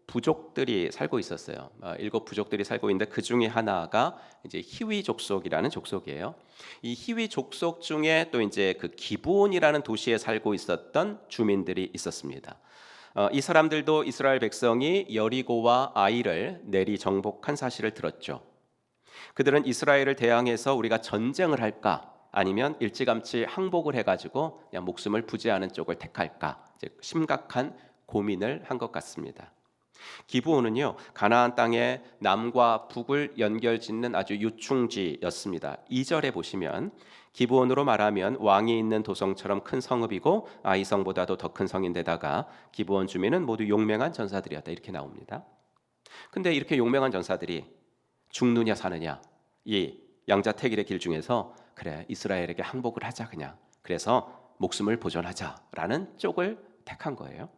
부족들이 살고 있었어요. 7 부족들이 살고 있는데 그 중에 하나가 이제 히위 족속이라는 족속이에요. 이 히위 족속 중에 또 이제 그 기브온이라는 도시에 살고 있었던 주민들이 있었습니다. 이 사람들도 이스라엘 백성이 여리고와 아이를 내리 정복한 사실을 들었죠. 그들은 이스라엘을 대항해서 우리가 전쟁을 할까 아니면 일찌감치 항복을 해가지고 그냥 목숨을 부지하는 쪽을 택할까 이제 심각한 고민을 한 것 같습니다. 기브온은요 가나안 땅의 남과 북을 연결짓는 아주 유충지였습니다. 2절에 보시면 기브온으로 말하면 왕이 있는 도성처럼 큰 성읍이고 아이성보다도 더 큰 성인데다가 기브온 주민은 모두 용맹한 전사들이었다 이렇게 나옵니다. 근데 이렇게 용맹한 전사들이 죽느냐 사느냐, 이 양자택일의 길 중에서 그래 이스라엘에게 항복을 하자 그냥, 그래서 목숨을 보존하자라는 쪽을 택한 거예요.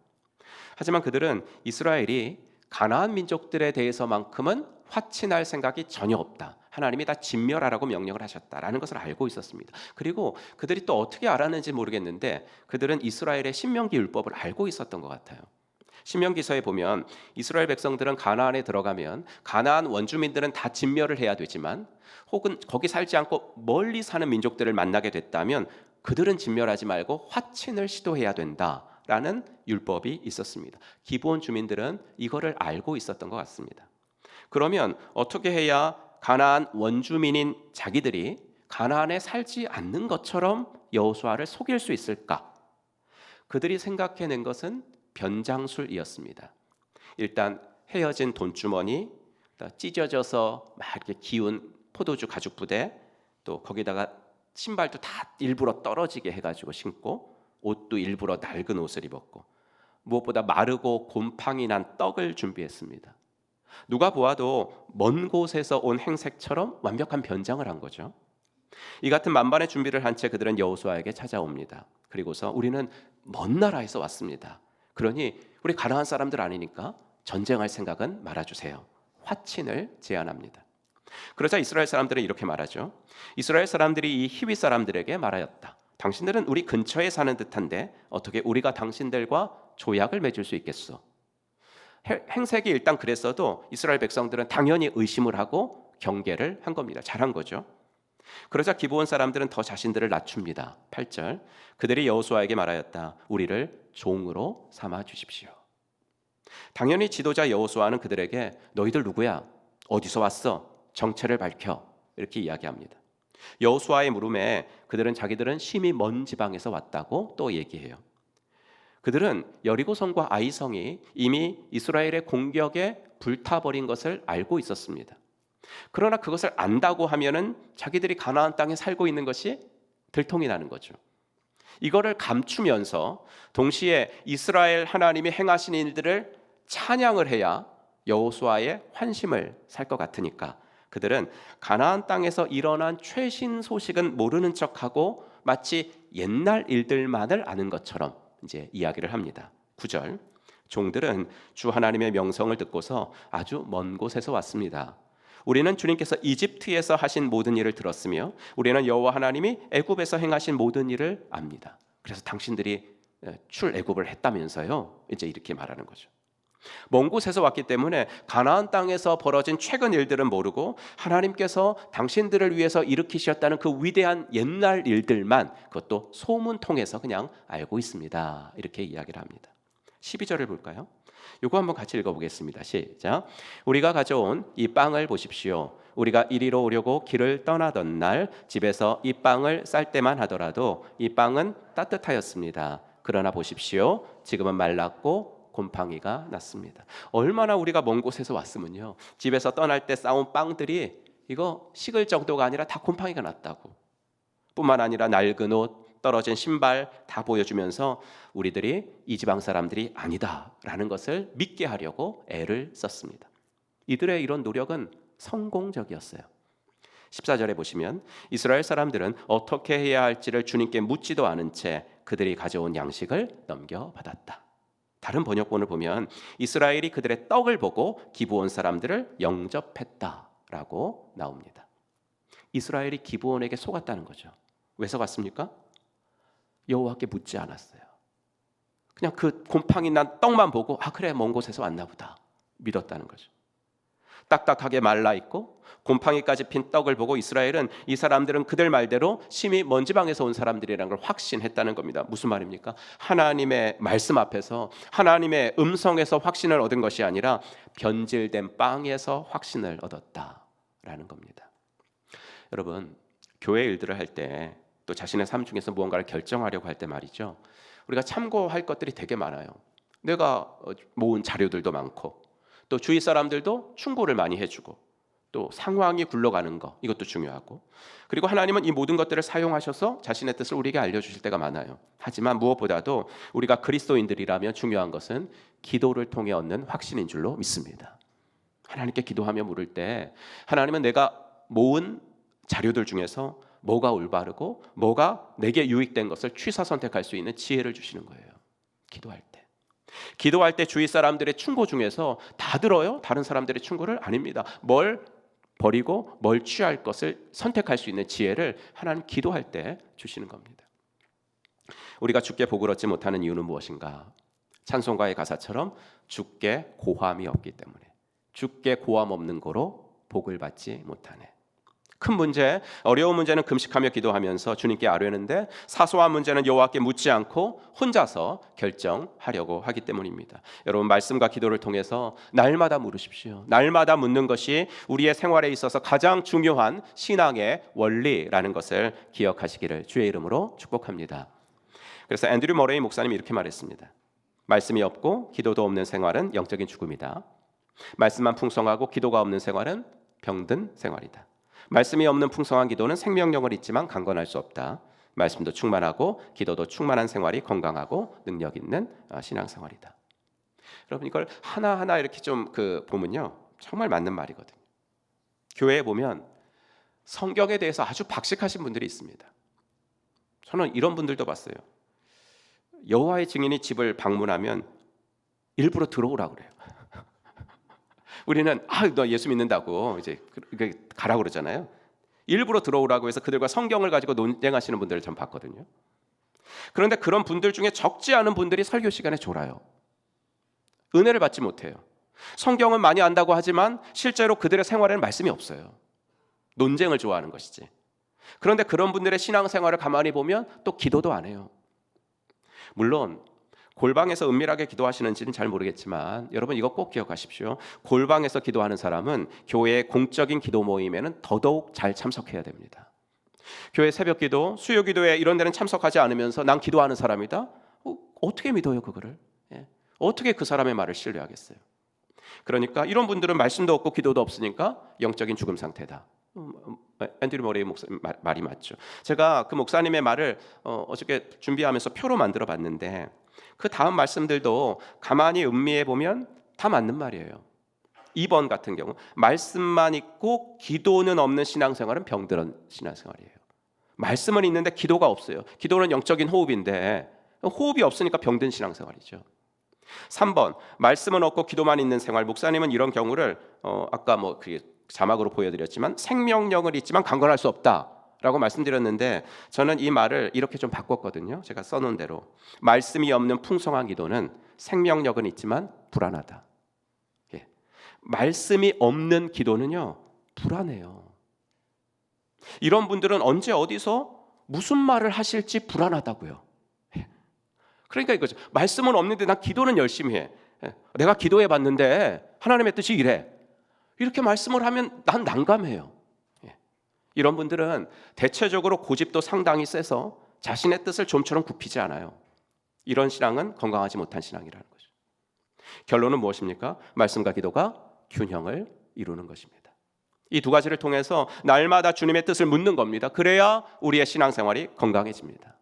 하지만 그들은 이스라엘이 가나안 민족들에 대해서만큼은 화친할 생각이 전혀 없다, 하나님이 다 진멸하라고 명령을 하셨다라는 것을 알고 있었습니다. 그리고 그들이 또 어떻게 알았는지 모르겠는데 그들은 이스라엘의 신명기 율법을 알고 있었던 것 같아요. 신명기서에 보면 이스라엘 백성들은 가나안에 들어가면 가나안 원주민들은 다 진멸을 해야 되지만, 혹은 거기 살지 않고 멀리 사는 민족들을 만나게 됐다면 그들은 진멸하지 말고 화친을 시도해야 된다라는 율법이 있었습니다. 기브온 주민들은 이거를 알고 있었던 것 같습니다. 그러면 어떻게 해야 가나안 원주민인 자기들이 가나안에 살지 않는 것처럼 여호수아를 속일 수 있을까? 그들이 생각해낸 것은 변장술이었습니다. 일단 헤어진 돈주머니, 찢어져서 막 이렇게 기운 포도주 가죽 부대, 또 거기다가 신발도 다 일부러 떨어지게 해가지고 신고, 옷도 일부러 낡은 옷을 입었고, 무엇보다 마르고 곰팡이 난 떡을 준비했습니다. 누가 보아도 먼 곳에서 온 행색처럼 완벽한 변장을 한 거죠. 이 같은 만반의 준비를 한 채 그들은 여호수아에게 찾아옵니다. 그리고서 우리는 먼 나라에서 왔습니다. 그러니 우리 가나안 사람들 아니니까 전쟁할 생각은 말아주세요. 화친을 제안합니다. 그러자 이스라엘 사람들은 이렇게 말하죠. 이스라엘 사람들이 이 히위 사람들에게 말하였다. 당신들은 우리 근처에 사는 듯한데 어떻게 우리가 당신들과 조약을 맺을 수 있겠소? 행색이 일단 그랬어도 이스라엘 백성들은 당연히 의심을 하고 경계를 한 겁니다. 잘한 거죠. 그러자 기브온 사람들은 더 자신들을 낮춥니다. 8절, 그들이 여호수아에게 말하였다. 우리를 종으로 삼아 주십시오. 당연히 지도자 여호수아는 그들에게 너희들 누구야? 어디서 왔어? 정체를 밝혀. 이렇게 이야기합니다. 여호수아의 물음에 그들은 자기들은 심히 먼 지방에서 왔다고 또 얘기해요. 그들은 여리고성과 아이성이 이미 이스라엘의 공격에 불타버린 것을 알고 있었습니다. 그러나 그것을 안다고 하면은 자기들이 가나안 땅에 살고 있는 것이 들통이 나는 거죠. 이거를 감추면서 동시에 이스라엘 하나님이 행하신 일들을 찬양을 해야 여호수아의 환심을 살 것 같으니까 그들은 가나안 땅에서 일어난 최신 소식은 모르는 척하고 마치 옛날 일들만을 아는 것처럼 이제 이야기를 합니다. 9절, 종들은 주 하나님의 명성을 듣고서 아주 먼 곳에서 왔습니다. 우리는 주님께서 이집트에서 하신 모든 일을 들었으며 우리는 여호와 하나님이 애굽에서 행하신 모든 일을 압니다. 그래서 당신들이 출애굽을 했다면서요. 이제 이렇게 말하는 거죠. 먼 곳에서 왔기 때문에 가나안 땅에서 벌어진 최근 일들은 모르고 하나님께서 당신들을 위해서 일으키셨다는 그 위대한 옛날 일들만 그것도 소문 통해서 그냥 알고 있습니다. 이렇게 이야기를 합니다. 12절을 볼까요? 이거 한번 같이 읽어보겠습니다. 시작. 우리가 가져온 이 빵을 보십시오. 우리가 이리로 오려고 길을 떠나던 날 집에서 이 빵을 쌀 때만 하더라도 이 빵은 따뜻하였습니다. 그러나 보십시오. 지금은 말랐고 곰팡이가 났습니다. 얼마나 우리가 먼 곳에서 왔으면요. 집에서 떠날 때 싸온 빵들이 이거 식을 정도가 아니라 다 곰팡이가 났다고. 뿐만 아니라 낡은 옷, 떨어진 신발 다 보여주면서 우리들이 이 지방 사람들이 아니다라는 것을 믿게 하려고 애를 썼습니다. 이들의 이런 노력은 성공적이었어요. 14절에 보시면 이스라엘 사람들은 어떻게 해야 할지를 주님께 묻지도 않은 채 그들이 가져온 양식을 넘겨받았다. 다른 번역본을 보면 이스라엘이 그들의 떡을 보고 기브온 사람들을 영접했다라고 나옵니다. 이스라엘이 기브온에게 속았다는 거죠. 왜 속았습니까? 여호와께 묻지 않았어요. 그냥 그 곰팡이 난 떡만 보고 아 그래 먼 곳에서 왔나 보다 믿었다는 거죠. 딱딱하게 말라 있고 곰팡이까지 핀 떡을 보고 이스라엘은 이 사람들은 그들 말대로 심히 먼 지방에서 온 사람들이라는 걸 확신했다는 겁니다. 무슨 말입니까? 하나님의 말씀 앞에서 하나님의 음성에서 확신을 얻은 것이 아니라 변질된 빵에서 확신을 얻었다라는 겁니다. 여러분, 교회 일들을 할 때 또 자신의 삶 중에서 무언가를 결정하려고 할 때 말이죠. 우리가 참고할 것들이 되게 많아요. 내가 모은 자료들도 많고 또 주위 사람들도 충고를 많이 해주고 또 상황이 굴러가는 거 이것도 중요하고 그리고 하나님은 이 모든 것들을 사용하셔서 자신의 뜻을 우리에게 알려주실 때가 많아요. 하지만 무엇보다도 우리가 그리스도인들이라면 중요한 것은 기도를 통해 얻는 확신인 줄로 믿습니다. 하나님께 기도하며 물을 때 하나님은 내가 모은 자료들 중에서 뭐가 올바르고 뭐가 내게 유익된 것을 취사 선택할 수 있는 지혜를 주시는 거예요. 기도할 때 주위 사람들의 충고 중에서 다 들어요? 다른 사람들의 충고를? 아닙니다. 뭘 버리고 뭘 취할 것을 선택할 수 있는 지혜를 하나님 기도할 때 주시는 겁니다. 우리가 주께 복을 얻지 못하는 이유는 무엇인가? 찬송가의 가사처럼 주께 고함이 없기 때문에, 주께 고함 없는 거로 복을 받지 못하네. 큰 문제, 어려운 문제는 금식하며 기도하면서 주님께 아뢰는데 사소한 문제는 여호와께 묻지 않고 혼자서 결정하려고 하기 때문입니다. 여러분, 말씀과 기도를 통해서 날마다 물으십시오. 날마다 묻는 것이 우리의 생활에 있어서 가장 중요한 신앙의 원리라는 것을 기억하시기를 주의 이름으로 축복합니다. 그래서 앤드류 머레이 목사님이 이렇게 말했습니다. 말씀이 없고 기도도 없는 생활은 영적인 죽음이다. 말씀만 풍성하고 기도가 없는 생활은 병든 생활이다. 말씀이 없는 풍성한 기도는 생명력을 있지만 강건할 수 없다. 말씀도 충만하고 기도도 충만한 생활이 건강하고 능력 있는 신앙생활이다. 여러분, 이걸 하나하나 이렇게 좀 보면요, 정말 맞는 말이거든요. 교회에 보면 성경에 대해서 아주 박식하신 분들이 있습니다. 저는 이런 분들도 봤어요. 여호와의 증인이 집을 방문하면 일부러 들어오라고 그래요. 우리는 너 예수 믿는다고 이제 가라고 그러잖아요. 일부러 들어오라고 해서 그들과 성경을 가지고 논쟁하시는 분들을 전 봤거든요. 그런데 그런 분들 중에 적지 않은 분들이 설교 시간에 졸아요. 은혜를 받지 못해요. 성경은 많이 안다고 하지만 실제로 그들의 생활에는 말씀이 없어요. 논쟁을 좋아하는 것이지. 그런데 그런 분들의 신앙생활을 가만히 보면 또 기도도 안 해요. 물론 골방에서 은밀하게 기도하시는지는 잘 모르겠지만 여러분, 이거 꼭 기억하십시오. 골방에서 기도하는 사람은 교회의 공적인 기도 모임에는 더더욱 잘 참석해야 됩니다. 교회 새벽 기도, 수요 기도에 이런 데는 참석하지 않으면서 난 기도하는 사람이다? 어떻게 믿어요 그거를? 어떻게 그 사람의 말을 신뢰하겠어요? 그러니까 이런 분들은 말씀도 없고 기도도 없으니까 영적인 죽음 상태다. 앤드류 머레이 목사님 말이 맞죠. 제가 그 목사님의 말을 어저께 준비하면서 표로 만들어 봤는데 그 다음 말씀들도 가만히 음미해 보면 다 맞는 말이에요. 2번 같은 경우 말씀만 있고 기도는 없는 신앙생활은 병든 신앙생활이에요. 말씀은 있는데 기도가 없어요. 기도는 영적인 호흡인데 호흡이 없으니까 병든 신앙생활이죠. 3번 말씀은 없고 기도만 있는 생활. 목사님은 이런 경우를 아까 자막으로 보여드렸지만 생명력은 있지만 강건할 수 없다 라고 말씀드렸는데 저는 이 말을 이렇게 좀 바꿨거든요. 제가 써놓은 대로 말씀이 없는 풍성한 기도는 생명력은 있지만 불안하다. 말씀이 없는 기도는요, 불안해요. 이런 분들은 언제 어디서 무슨 말을 하실지 불안하다고요. 그러니까 이거죠. 말씀은 없는데 난 기도는 열심히 해. 내가 기도해 봤는데 하나님의 뜻이 이래. 이렇게 말씀을 하면 난 난감해요. 이런 분들은 대체적으로 고집도 상당히 세서 자신의 뜻을 좀처럼 굽히지 않아요. 이런 신앙은 건강하지 못한 신앙이라는 거죠. 결론은 무엇입니까? 말씀과 기도가 균형을 이루는 것입니다. 이 두 가지를 통해서 날마다 주님의 뜻을 묻는 겁니다. 그래야 우리의 신앙생활이 건강해집니다.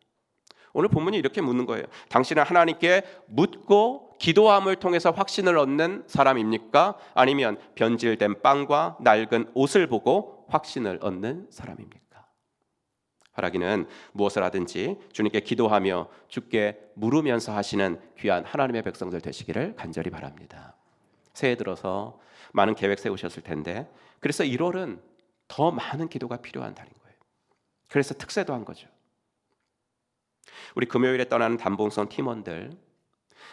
오늘 본문이 이렇게 묻는 거예요. 당신은 하나님께 묻고 기도함을 통해서 확신을 얻는 사람입니까? 아니면 변질된 빵과 낡은 옷을 보고 확신을 얻는 사람입니까? 바라기는 무엇을 하든지 주님께 기도하며 주께 물으면서 하시는 귀한 하나님의 백성들 되시기를 간절히 바랍니다. 새해 들어서 많은 계획 세우셨을 텐데 그래서 1월은 더 많은 기도가 필요한 달인 거예요. 그래서 특세도 한 거죠. 우리 금요일에 떠나는 담봉선 팀원들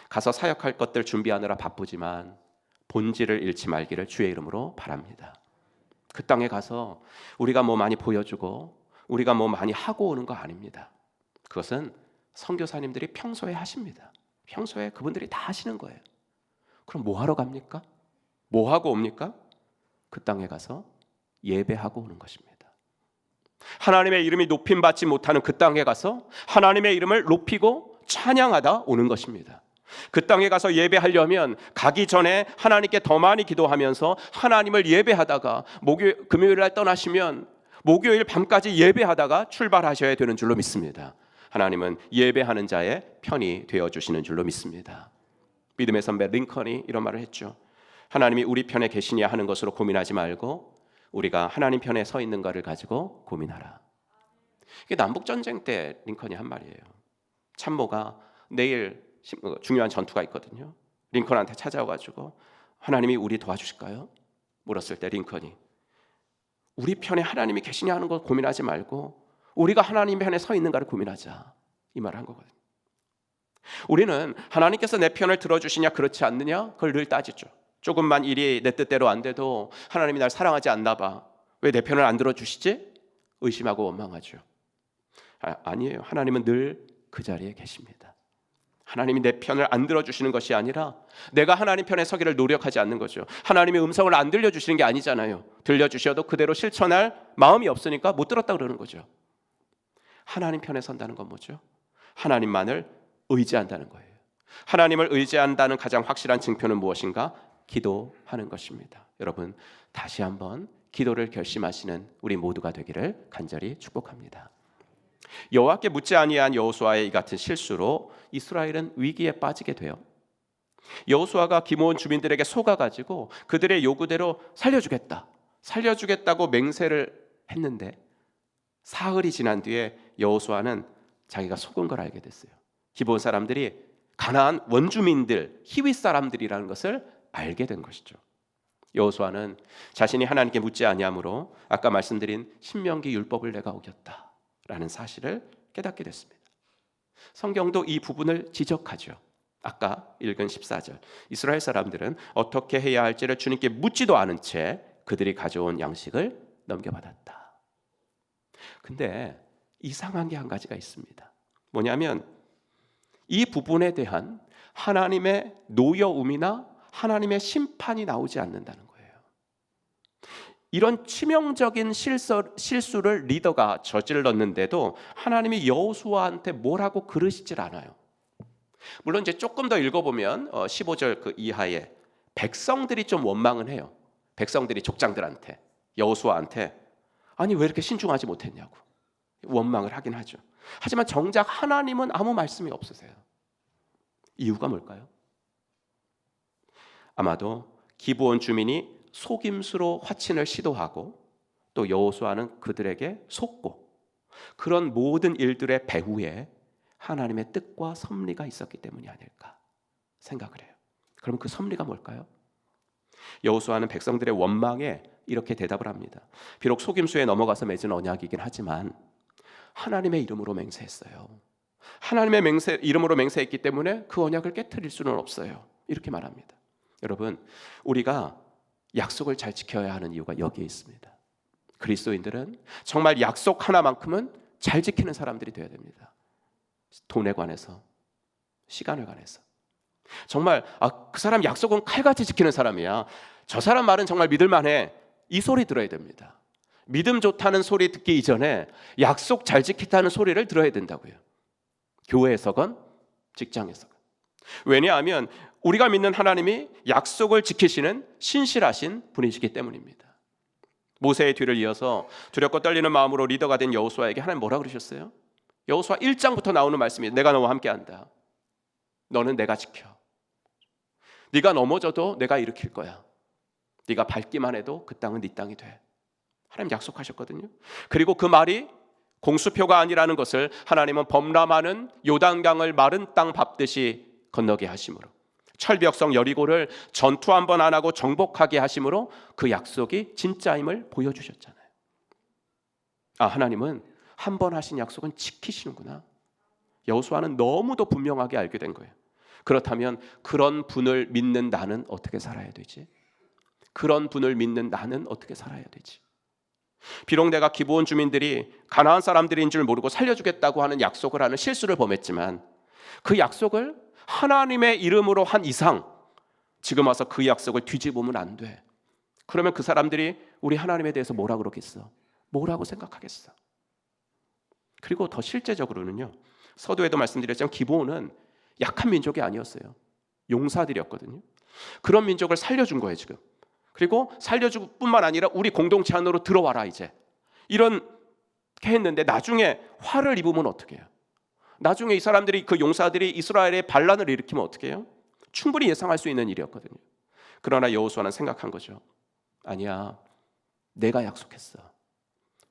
가서 사역할 것들 준비하느라 바쁘지만 본질을 잃지 말기를 주의 이름으로 바랍니다. 그 땅에 가서 우리가 뭐 많이 보여주고 우리가 뭐 많이 하고 오는 거 아닙니다. 그것은 선교사님들이 평소에 하십니다. 평소에 그분들이 다 하시는 거예요. 그럼 뭐 하러 갑니까? 뭐 하고 옵니까? 그 땅에 가서 예배하고 오는 것입니다. 하나님의 이름이 높임받지 못하는 그 땅에 가서 하나님의 이름을 높이고 찬양하다 오는 것입니다. 그 땅에 가서 예배하려면 가기 전에 하나님께 더 많이 기도하면서 하나님을 예배하다가 금요일 날 떠나시면 목요일 밤까지 예배하다가 출발하셔야 되는 줄로 믿습니다. 하나님은 예배하는 자의 편이 되어주시는 줄로 믿습니다. 믿음의 선배 링컨이 이런 말을 했죠. 하나님이 우리 편에 계시냐 하는 것으로 고민하지 말고 우리가 하나님 편에 서 있는가를 가지고 고민하라. 이게 남북 전쟁 때 링컨이 한 말이에요. 참모가 내일 중요한 전투가 있거든요. 링컨한테 찾아와가지고 하나님이 우리 도와주실까요? 물었을 때 링컨이 우리 편에 하나님이 계시냐 하는 걸 고민하지 말고 우리가 하나님 편에 서 있는가를 고민하자, 이 말을 한 거거든요. 우리는 하나님께서 내 편을 들어주시냐 그렇지 않느냐 그걸 늘 따지죠. 조금만 일이 내 뜻대로 안 돼도 하나님이 날 사랑하지 않나 봐, 왜 내 편을 안 들어주시지? 의심하고 원망하죠. 아니에요. 하나님은 늘 그 자리에 계십니다. 하나님이 내 편을 안 들어주시는 것이 아니라 내가 하나님 편에 서기를 노력하지 않는 거죠. 하나님의 음성을 안 들려주시는 게 아니잖아요. 들려주셔도 그대로 실천할 마음이 없으니까 못 들었다 그러는 거죠. 하나님 편에 선다는 건 뭐죠? 하나님만을 의지한다는 거예요. 하나님을 의지한다는 가장 확실한 증표는 무엇인가? 기도하는 것입니다. 여러분, 다시 한번 기도를 결심하시는 우리 모두가 되기를 간절히 축복합니다. 여호와께 묻지 아니한 여호수아의 이 같은 실수로 이스라엘은 위기에 빠지게 돼요. 여호수아가 기므온 주민들에게 속아가지고 그들의 요구대로 살려주겠다고 맹세를 했는데 사흘이 지난 뒤에 여호수아는 자기가 속은 걸 알게 됐어요. 기브온 사람들이 가나안 원주민들, 히윗 사람들이라는 것을 알게 된 것이죠. 여호수아는 자신이 하나님께 묻지 아니함으로 아까 말씀드린 신명기 율법을 내가 어겼다라는 사실을 깨닫게 됐습니다. 성경도 이 부분을 지적하죠. 아까 읽은 14절, 이스라엘 사람들은 어떻게 해야 할지를 주님께 묻지도 않은 채 그들이 가져온 양식을 넘겨받았다. 근데 이상한 게 한 가지가 있습니다. 뭐냐면 이 부분에 대한 하나님의 노여움이나 하나님의 심판이 나오지 않는다는 거예요. 이런 치명적인 실수를 리더가 저질렀는데도 하나님이 여호수아한테 뭐라고 그러시질 않아요. 물론 이제 조금 더 읽어보면 15절 그 이하에 백성들이 좀 원망은 해요. 백성들이 족장들한테, 여호수아한테 아니 왜 이렇게 신중하지 못했냐고 원망을 하긴 하죠. 하지만 정작 하나님은 아무 말씀이 없으세요. 이유가 뭘까요? 아마도 기브온 주민이 속임수로 화친을 시도하고 또 여호수아는 그들에게 속고 그런 모든 일들의 배후에 하나님의 뜻과 섭리가 있었기 때문이 아닐까 생각을 해요. 그럼 그 섭리가 뭘까요? 여호수아는 백성들의 원망에 이렇게 대답을 합니다. 비록 속임수에 넘어가서 맺은 언약이긴 하지만 하나님의 이름으로 맹세했어요. 하나님의 이름으로 맹세했기 때문에 그 언약을 깨트릴 수는 없어요. 이렇게 말합니다. 여러분, 우리가 약속을 잘 지켜야 하는 이유가 여기에 있습니다. 그리스도인들은 정말 약속 하나만큼은 잘 지키는 사람들이 되어야 됩니다. 돈에 관해서, 시간에 관해서. 정말 그 사람 약속은 칼같이 지키는 사람이야. 저 사람 말은 정말 믿을만해. 이 소리 들어야 됩니다. 믿음 좋다는 소리 듣기 이전에 약속 잘 지키다는 소리를 들어야 된다고요. 교회에서건 직장에서건. 왜냐하면 우리가 믿는 하나님이 약속을 지키시는 신실하신 분이시기 때문입니다. 모세의 뒤를 이어서 두렵고 떨리는 마음으로 리더가 된 여호수아에게 하나님 뭐라 그러셨어요? 여호수아 1장부터 나오는 말씀이 내가 너와 함께한다. 너는 내가 지켜. 네가 넘어져도 내가 일으킬 거야. 네가 밟기만 해도 그 땅은 네 땅이 돼. 하나님 약속하셨거든요. 그리고 그 말이 공수표가 아니라는 것을 하나님은 범람하는 요단강을 마른 땅 밟듯이 건너게 하심으로 철벽성 여리고를 전투 한 번 안 하고 정복하게 하심으로 그 약속이 진짜임을 보여주셨잖아요. 하나님은 한 번 하신 약속은 지키시는구나. 여호수아는 너무도 분명하게 알게 된 거예요. 그렇다면 그런 분을 믿는 나는 어떻게 살아야 되지? 그런 분을 믿는 나는 어떻게 살아야 되지? 비록 내가 기브온 주민들이 가나안 사람들인 줄 모르고 살려주겠다고 하는 약속을 하는 실수를 범했지만 그 약속을 하나님의 이름으로 한 이상 지금 와서 그 약속을 뒤집으면 안 돼. 그러면 그 사람들이 우리 하나님에 대해서 뭐라 그러겠어? 뭐라고 생각하겠어? 그리고 더 실제적으로는요, 서두에도 말씀드렸지만 기브온은 약한 민족이 아니었어요. 용사들이었거든요. 그런 민족을 살려준 거예요 지금. 그리고 살려줄 뿐만 아니라 우리 공동체 안으로 들어와라 이제. 이렇게 했는데 나중에 화를 입으면 어떻게 해요? 나중에 이 사람들이 그 용사들이 이스라엘의 반란을 일으키면 어떻게 해요? 충분히 예상할 수 있는 일이었거든요. 그러나 여호수아는 생각한 거죠. 아니야, 내가 약속했어.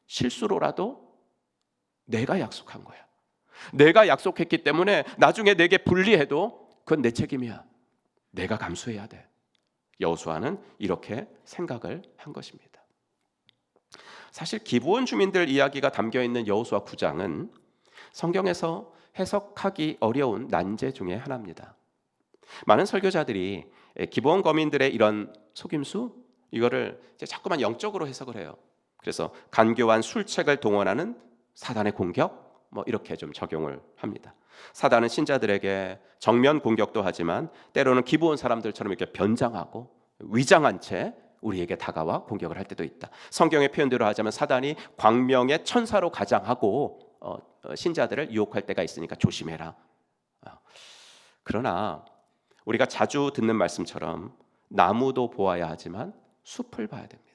실수로라도 내가 약속한 거야. 내가 약속했기 때문에 나중에 내게 불리해도 그건 내 책임이야. 내가 감수해야 돼. 여호수아는 이렇게 생각을 한 것입니다. 사실 기브온 주민들 이야기가 담겨있는 여호수아 9장은 성경에서 해석하기 어려운 난제 중에 하나입니다. 많은 설교자들이 기브온 거민들의 이런 속임수, 이거를 이제 자꾸만 영적으로 해석을 해요. 그래서 간교한 술책을 동원하는 사단의 공격, 이렇게 좀 적용을 합니다. 사단은 신자들에게 정면 공격도 하지만 때로는 기브온 사람들처럼 이렇게 변장하고 위장한 채 우리에게 다가와 공격을 할 때도 있다. 성경의 표현대로 하자면 사단이 광명의 천사로 가장하고 신자들을 유혹할 때가 있으니까 조심해라. 그러나 우리가 자주 듣는 말씀처럼 나무도 보아야 하지만 숲을 봐야 됩니다.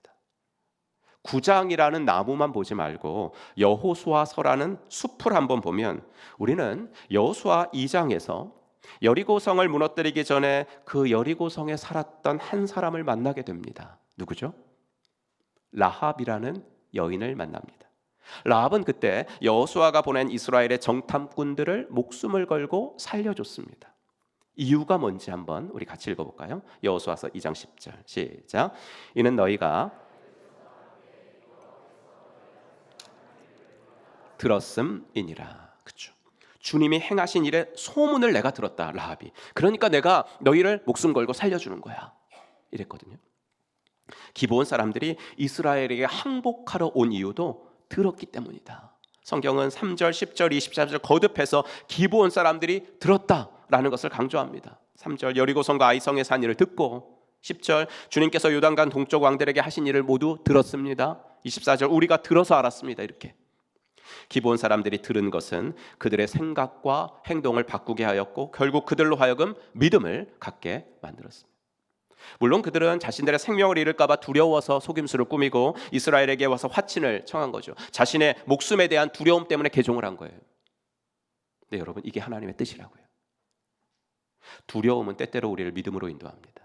9장이라는 나무만 보지 말고 여호수아서라는 숲을 한번 보면 우리는 여호수아 2장에서 여리고성을 무너뜨리기 전에 그 여리고성에 살았던 한 사람을 만나게 됩니다. 누구죠? 라합이라는 여인을 만납니다. 라합은 그때 여호수아가 보낸 이스라엘의 정탐꾼들을 목숨을 걸고 살려줬습니다. 이유가 뭔지 한번 우리 같이 읽어볼까요? 여호수아서 2장 10절 시작. 이는 너희가 들었음이니라. 그렇죠. 주님이 행하신 일의 소문을 내가 들었다. 라합이. 그러니까 내가 너희를 목숨 걸고 살려주는 거야. 이랬거든요. 기브온 사람들이 이스라엘에게 항복하러 온 이유도 들었기 때문이다. 성경은 3절, 10절, 24절 거듭해서 기브온 사람들이 들었다라는 것을 강조합니다. 3절 여리고성과 아이성의 산 일을 듣고, 10절 주님께서 요단강 동쪽 왕들에게 하신 일을 모두 들었습니다. 24절 우리가 들어서 알았습니다. 이렇게 기브온 사람들이 들은 것은 그들의 생각과 행동을 바꾸게 하였고 결국 그들로 하여금 믿음을 갖게 만들었습니다. 물론 그들은 자신들의 생명을 잃을까 봐 두려워서 속임수를 꾸미고 이스라엘에게 와서 화친을 청한 거죠. 자신의 목숨에 대한 두려움 때문에 개종을 한 거예요. 네, 여러분, 이게 하나님의 뜻이라고요. 두려움은 때때로 우리를 믿음으로 인도합니다.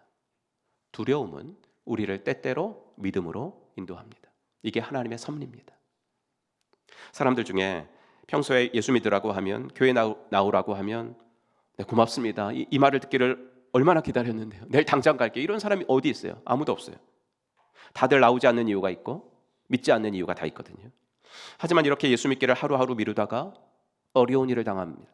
두려움은 우리를 때때로 믿음으로 인도합니다. 이게 하나님의 섭리입니다. 사람들 중에 평소에 예수 믿으라고 하면, 교회 나오라고 하면 네, 고맙습니다. 이 말을 듣기를 얼마나 기다렸는데요. 내일 당장 갈게. 이런 사람이 어디 있어요? 아무도 없어요. 다들 나오지 않는 이유가 있고 믿지 않는 이유가 다 있거든요. 하지만 이렇게 예수 믿기를 하루하루 미루다가 어려운 일을 당합니다.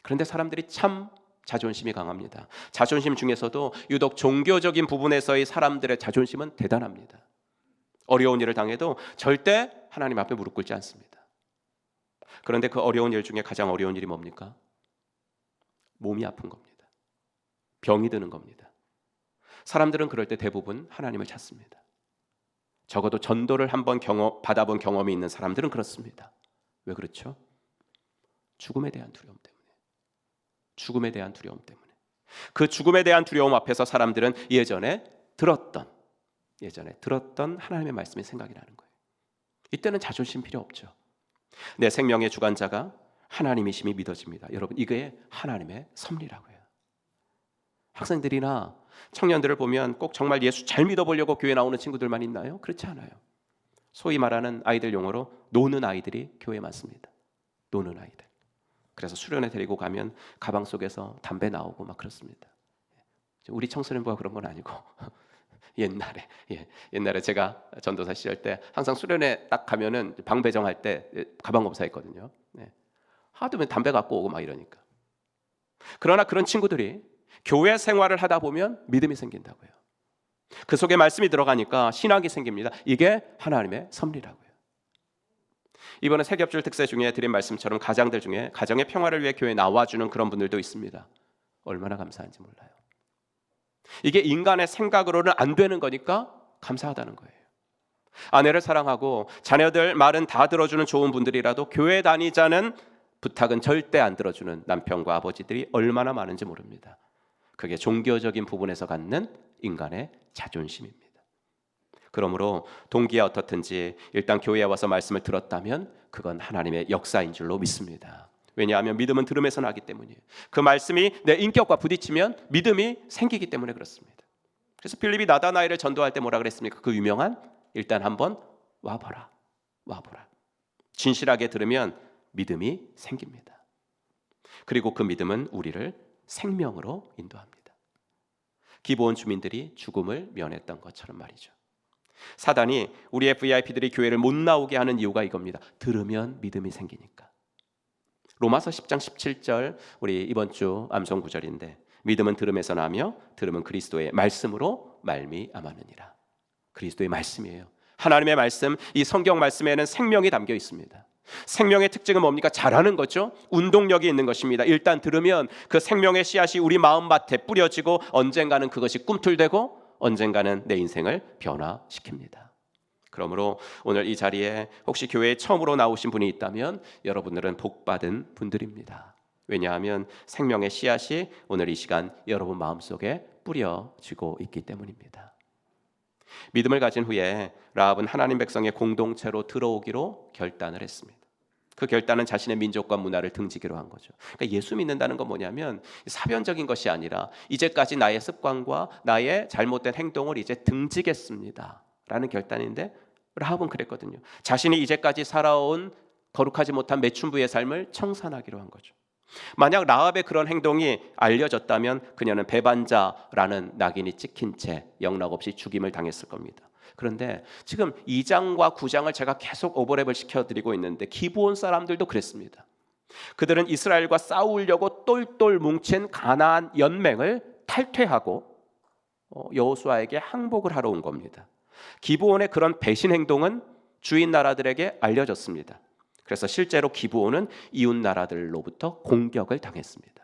그런데 사람들이 참 자존심이 강합니다. 자존심 중에서도 유독 종교적인 부분에서의 사람들의 자존심은 대단합니다. 어려운 일을 당해도 절대 하나님 앞에 무릎 꿇지 않습니다. 그런데 그 어려운 일 중에 가장 어려운 일이 뭡니까? 몸이 아픈 겁니다. 병이 드는 겁니다. 사람들은 그럴 때 대부분 하나님을 찾습니다. 적어도 전도를 한번 받아본 경험이 있는 사람들은 그렇습니다. 왜 그렇죠? 죽음에 대한 두려움 때문에. 죽음에 대한 두려움 때문에. 그 죽음에 대한 두려움 앞에서 사람들은 예전에 들었던 하나님의 말씀이 생각이 나는 거예요. 이때는 자존심 필요 없죠. 내 생명의 주관자가 하나님이심이 믿어집니다. 여러분, 이게 하나님의 섭리라고요. 학생들이나 청년들을 보면 꼭 정말 예수 잘 믿어보려고 교회 나오는 친구들만 있나요? 그렇지 않아요. 소위 말하는 아이들 용어로 노는 아이들이 교회에 많습니다. 노는 아이들. 그래서 수련회 데리고 가면 가방 속에서 담배 나오고 막 그렇습니다. 우리 청소년부가 그런 건 아니고 옛날에 제가 전도사 시절 때 항상 수련회 딱 가면은 방 배정할 때 가방 검사했거든요. 하도 담배 갖고 오고 막 이러니까. 그러나 그런 친구들이 교회 생활을 하다 보면 믿음이 생긴다고요. 그 속에 말씀이 들어가니까 신학이 생깁니다. 이게 하나님의 섭리라고요. 이번에 세겹줄 특세 중에 드린 말씀처럼 가장들 중에 가정의 평화를 위해 교회에 나와주는 그런 분들도 있습니다. 얼마나 감사한지 몰라요. 이게 인간의 생각으로는 안 되는 거니까 감사하다는 거예요. 아내를 사랑하고 자녀들 말은 다 들어주는 좋은 분들이라도 교회 다니자는 부탁은 절대 안 들어주는 남편과 아버지들이 얼마나 많은지 모릅니다. 그게 종교적인 부분에서 갖는 인간의 자존심입니다. 그러므로 동기야 어떻든지 일단 교회에 와서 말씀을 들었다면 그건 하나님의 역사인 줄로 믿습니다. 왜냐하면 믿음은 들음에서 나기 때문이에요. 그 말씀이 내 인격과 부딪히면 믿음이 생기기 때문에 그렇습니다. 그래서 빌립이 나다나엘을 전도할 때 뭐라 그랬습니까? 그 유명한 일단 한번 와보라. 진실하게 들으면 믿음이 생깁니다. 그리고 그 믿음은 우리를 생명으로 인도합니다. 기브온 주민들이 죽음을 면했던 것처럼 말이죠. 사단이 우리의 VIP들이 교회를 못 나오게 하는 이유가 이겁니다. 들으면 믿음이 생기니까. 로마서 10장 17절 우리 이번 주 암송 구절인데, 믿음은 들음에서 나며 들음은 그리스도의 말씀으로 말미암았느니라. 그리스도의 말씀이에요. 하나님의 말씀, 이 성경 말씀에는 생명이 담겨 있습니다. 생명의 특징은 뭡니까? 잘하는 거죠. 운동력이 있는 것입니다. 일단 들으면 그 생명의 씨앗이 우리 마음밭에 뿌려지고 언젠가는 그것이 꿈틀대고 언젠가는 내 인생을 변화시킵니다. 그러므로 오늘 이 자리에 혹시 교회에 처음으로 나오신 분이 있다면 여러분들은 복받은 분들입니다. 왜냐하면 생명의 씨앗이 오늘 이 시간 여러분 마음속에 뿌려지고 있기 때문입니다. 믿음을 가진 후에 라합은 하나님 백성의 공동체로 들어오기로 결단을 했습니다. 그 결단은 자신의 민족과 문화를 등지기로 한 거죠. 그러니까 예수 믿는다는 건 뭐냐면 사변적인 것이 아니라 이제까지 나의 습관과 나의 잘못된 행동을 이제 등지겠습니다 라는 결단인데, 라합은 그랬거든요. 자신이 이제까지 살아온 거룩하지 못한 매춘부의 삶을 청산하기로 한 거죠. 만약 라합의 그런 행동이 알려졌다면 그녀는 배반자라는 낙인이 찍힌 채 영락없이 죽임을 당했을 겁니다. 그런데 지금 2장과 9장을 제가 계속 오버랩을 시켜드리고 있는데 기브온 사람들도 그랬습니다. 그들은 이스라엘과 싸우려고 똘똘 뭉친 가나안 연맹을 탈퇴하고 여호수아에게 항복을 하러 온 겁니다. 기브온의 그런 배신 행동은 주인 나라들에게 알려졌습니다. 그래서 실제로 기브온은 이웃 나라들로부터 공격을 당했습니다.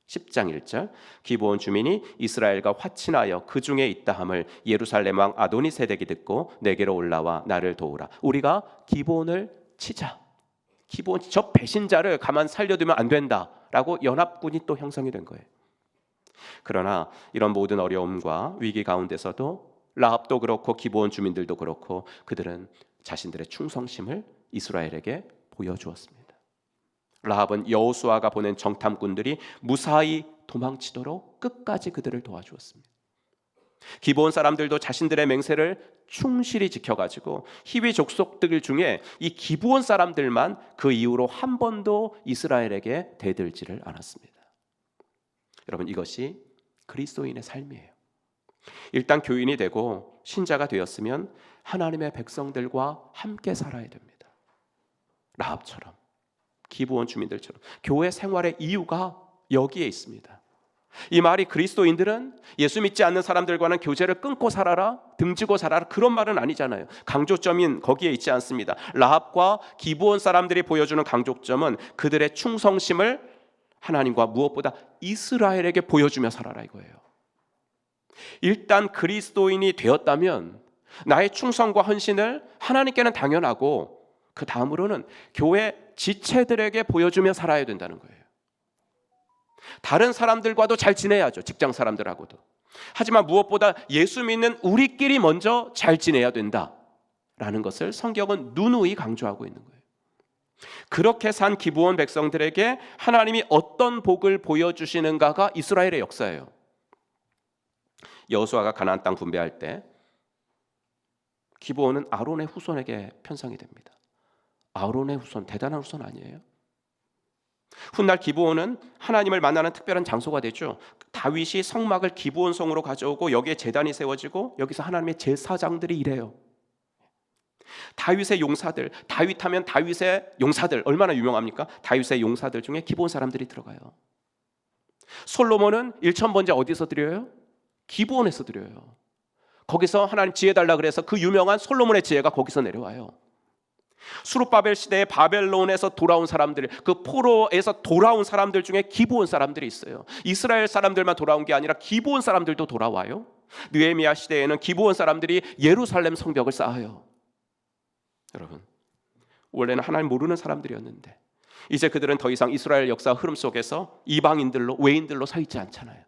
10장 1절, 기브온 주민이 이스라엘과 화친하여 그 중에 있다 함을 예루살렘 왕 아도니세덱이 듣고 내게로 올라와 나를 도우라. 우리가 기브온을 치자. 기브온 저 배신자를 가만 살려두면 안 된다라고 연합군이 또 형성이 된 거예요. 그러나 이런 모든 어려움과 위기 가운데서도 라합도 그렇고 기브온 주민들도 그렇고 그들은 자신들의 충성심을 이스라엘에게 보여주었습니다. 라합은 여호수아가 보낸 정탐꾼들이 무사히 도망치도록 끝까지 그들을 도와주었습니다. 기브온 사람들도 자신들의 맹세를 충실히 지켜가지고 히위 족속들 중에 이 기브온 사람들만 그 이후로 한 번도 이스라엘에게 대들지를 않았습니다. 여러분, 이것이 그리스도인의 삶이에요. 일단 교인이 되고 신자가 되었으면 하나님의 백성들과 함께 살아야 됩니다. 라합처럼, 기브온 주민들처럼. 교회 생활의 이유가 여기에 있습니다. 이 말이 그리스도인들은 예수 믿지 않는 사람들과는 교제를 끊고 살아라, 등지고 살아라, 그런 말은 아니잖아요. 강조점인 거기에 있지 않습니다. 라합과 기브온 사람들이 보여주는 강조점은 그들의 충성심을 하나님과 무엇보다 이스라엘에게 보여주며 살아라 이거예요. 일단 그리스도인이 되었다면 나의 충성과 헌신을 하나님께는 당연하고 그 다음으로는 교회 지체들에게 보여주며 살아야 된다는 거예요. 다른 사람들과도 잘 지내야죠. 직장 사람들하고도. 하지만 무엇보다 예수 믿는 우리끼리 먼저 잘 지내야 된다라는 것을 성경은 누누이 강조하고 있는 거예요. 그렇게 산 기브온 백성들에게 하나님이 어떤 복을 보여주시는가가 이스라엘의 역사예요. 여호수아가 가나안 땅 분배할 때 기브온은 아론의 후손에게 편성이 됩니다. 아론의 후손, 대단한 후손 아니에요? 훗날 기브온은 하나님을 만나는 특별한 장소가 되죠. 다윗이 성막을 기브온 성으로 가져오고 여기에 제단이 세워지고 여기서 하나님의 제사장들이 일해요. 다윗의 용사들, 다윗하면 다윗의 용사들 얼마나 유명합니까? 다윗의 용사들 중에 기브온 사람들이 들어가요. 솔로몬은 1,000번제 어디서 드려요? 기브온에서 드려요. 거기서 하나님 지혜 달라 그래서 그 유명한 솔로몬의 지혜가 거기서 내려와요. 수르바벨 시대에 바벨론에서 돌아온 사람들, 그 포로에서 돌아온 사람들 중에 기브온 사람들이 있어요. 이스라엘 사람들만 돌아온 게 아니라 기브온 사람들도 돌아와요. 느헤미야 시대에는 기브온 사람들이 예루살렘 성벽을 쌓아요. 여러분, 원래는 하나님 모르는 사람들이었는데 이제 그들은 더 이상 이스라엘 역사 흐름 속에서 이방인들로, 외인들로 서 있지 않잖아요.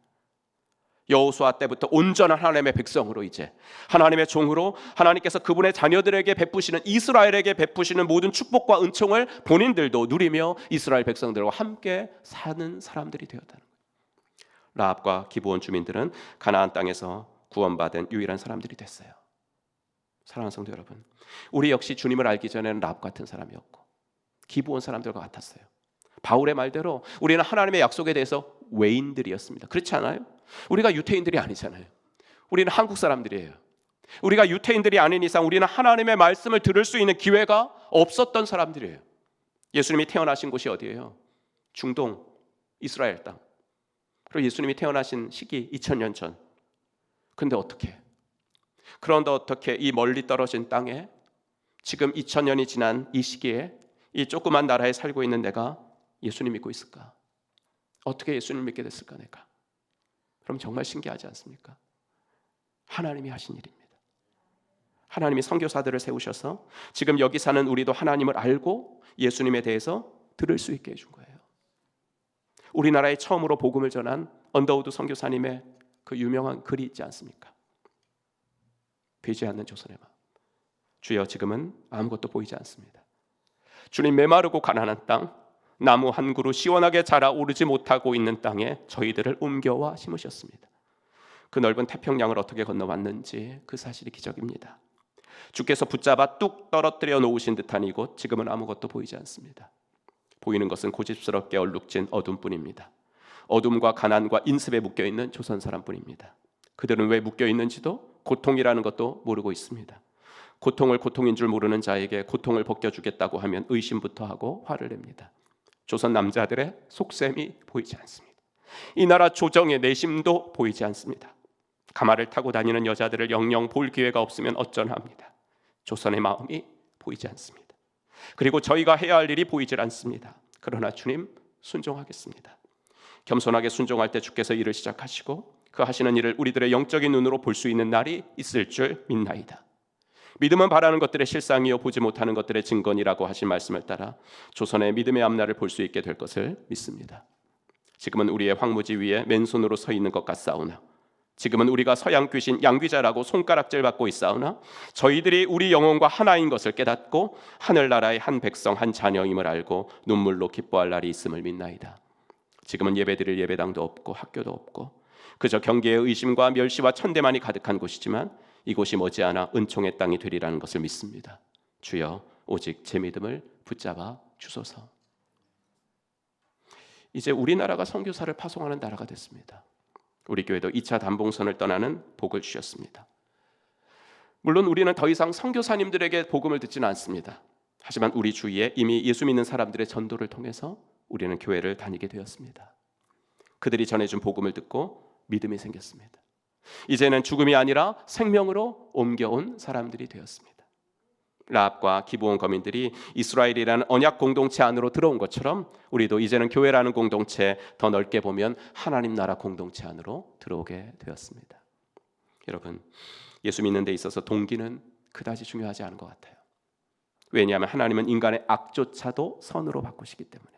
여호수아 때부터 온전한 하나님의 백성으로, 이제 하나님의 종으로 거하나님께서 그분의 자녀들에게 베푸시는, 이스라엘에게 베푸시는 모든 축복과 은총을 본인들도 누리며 이스라엘 백성들과 함께 사는 사람들이 되었다는 거예요. 라합과 기브온 주민들은 가나안 땅에서 구원받은 유일한 사람들이 됐어요. 사랑하는 성도 여러분, 우리 역시 주님을 알기 전에는 라합 같은 사람이었고 기브온 사람들과 같았어요. 바울의 말대로 우리는 하나님의 약속에 대해서 외인들이었습니다. 그렇지 않아요? 우리가 유태인들이 아니잖아요. 우리는 한국 사람들이에요. 우리가 유태인들이 아닌 이상 우리는 하나님의 말씀을 들을 수 있는 기회가 없었던 사람들이에요. 예수님이 태어나신 곳이 어디예요? 중동 이스라엘 땅. 그리고 예수님이 태어나신 시기 2000년 전. 근데 어떻게? 그런데 어떻게 이 멀리 떨어진 땅에 지금 2000년이 지난 이 시기에 이 조그만 나라에 살고 있는 내가 예수님 믿고 있을까? 어떻게 예수님 믿게 됐을까 내가? 그럼 정말 신기하지 않습니까? 하나님이 하신 일입니다. 하나님이 선교사들을 세우셔서 지금 여기 사는 우리도 하나님을 알고 예수님에 대해서 들을 수 있게 해준 거예요. 우리나라에 처음으로 복음을 전한 언더우드 선교사님의 그 유명한 글이 있지 않습니까? 되지 않는 조선의 마음. 주여, 지금은 아무것도 보이지 않습니다. 주님, 메마르고 가난한 땅, 나무 한 그루 시원하게 자라오르지 못하고 있는 땅에 저희들을 옮겨와 심으셨습니다. 그 넓은 태평양을 어떻게 건너왔는지 그 사실이 기적입니다. 주께서 붙잡아 뚝 떨어뜨려 놓으신 듯한 이곳, 지금은 아무것도 보이지 않습니다. 보이는 것은 고집스럽게 얼룩진 어둠뿐입니다. 어둠과 가난과 인습에 묶여있는 조선 사람뿐입니다. 그들은 왜 묶여있는지도 고통이라는 것도 모르고 있습니다. 고통을 고통인 줄 모르는 자에게 고통을 벗겨주겠다고 하면 의심부터 하고 화를 냅니다. 조선 남자들의 속셈이 보이지 않습니다. 이 나라 조정의 내심도 보이지 않습니다. 가마를 타고 다니는 여자들을 영영 볼 기회가 없으면 어쩌합니다. 조선의 마음이 보이지 않습니다. 그리고 저희가 해야 할 일이 보이질 않습니다. 그러나 주님, 순종하겠습니다. 겸손하게 순종할 때 주께서 일을 시작하시고 그 하시는 일을 우리들의 영적인 눈으로 볼 수 있는 날이 있을 줄 믿나이다. 믿음은 바라는 것들의 실상이요 보지 못하는 것들의 증거니라고 하신 말씀을 따라 조선의 믿음의 앞날을 볼 수 있게 될 것을 믿습니다. 지금은 우리의 황무지 위에 맨손으로 서 있는 것 같사오나, 지금은 우리가 서양 귀신 양귀자라고 손가락질 받고 있사오나, 저희들이 우리 영혼과 하나인 것을 깨닫고 하늘나라의 한 백성 한 자녀임을 알고 눈물로 기뻐할 날이 있음을 믿나이다. 지금은 예배드릴 예배당도 없고 학교도 없고 그저 경계의 의심과 멸시와 천대만이 가득한 곳이지만 이곳이 머지않아 은총의 땅이 되리라는 것을 믿습니다. 주여, 오직 제 믿음을 붙잡아 주소서. 이제 우리나라가 선교사를 파송하는 나라가 됐습니다. 우리 교회도 2차 단봉선을 떠나는 복을 주셨습니다. 물론 우리는 더 이상 선교사님들에게 복음을 듣지는 않습니다. 하지만 우리 주위에 이미 예수 믿는 사람들의 전도를 통해서 우리는 교회를 다니게 되었습니다. 그들이 전해준 복음을 듣고 믿음이 생겼습니다. 이제는 죽음이 아니라 생명으로 옮겨온 사람들이 되었습니다. 라합과 기브온 거민들이 이스라엘이라는 언약 공동체 안으로 들어온 것처럼 우리도 이제는 교회라는 공동체, 더 넓게 보면 하나님 나라 공동체 안으로 들어오게 되었습니다. 여러분, 예수 믿는 데 있어서 동기는 그다지 중요하지 않은 것 같아요. 왜냐하면 하나님은 인간의 악조차도 선으로 바꾸시기 때문에.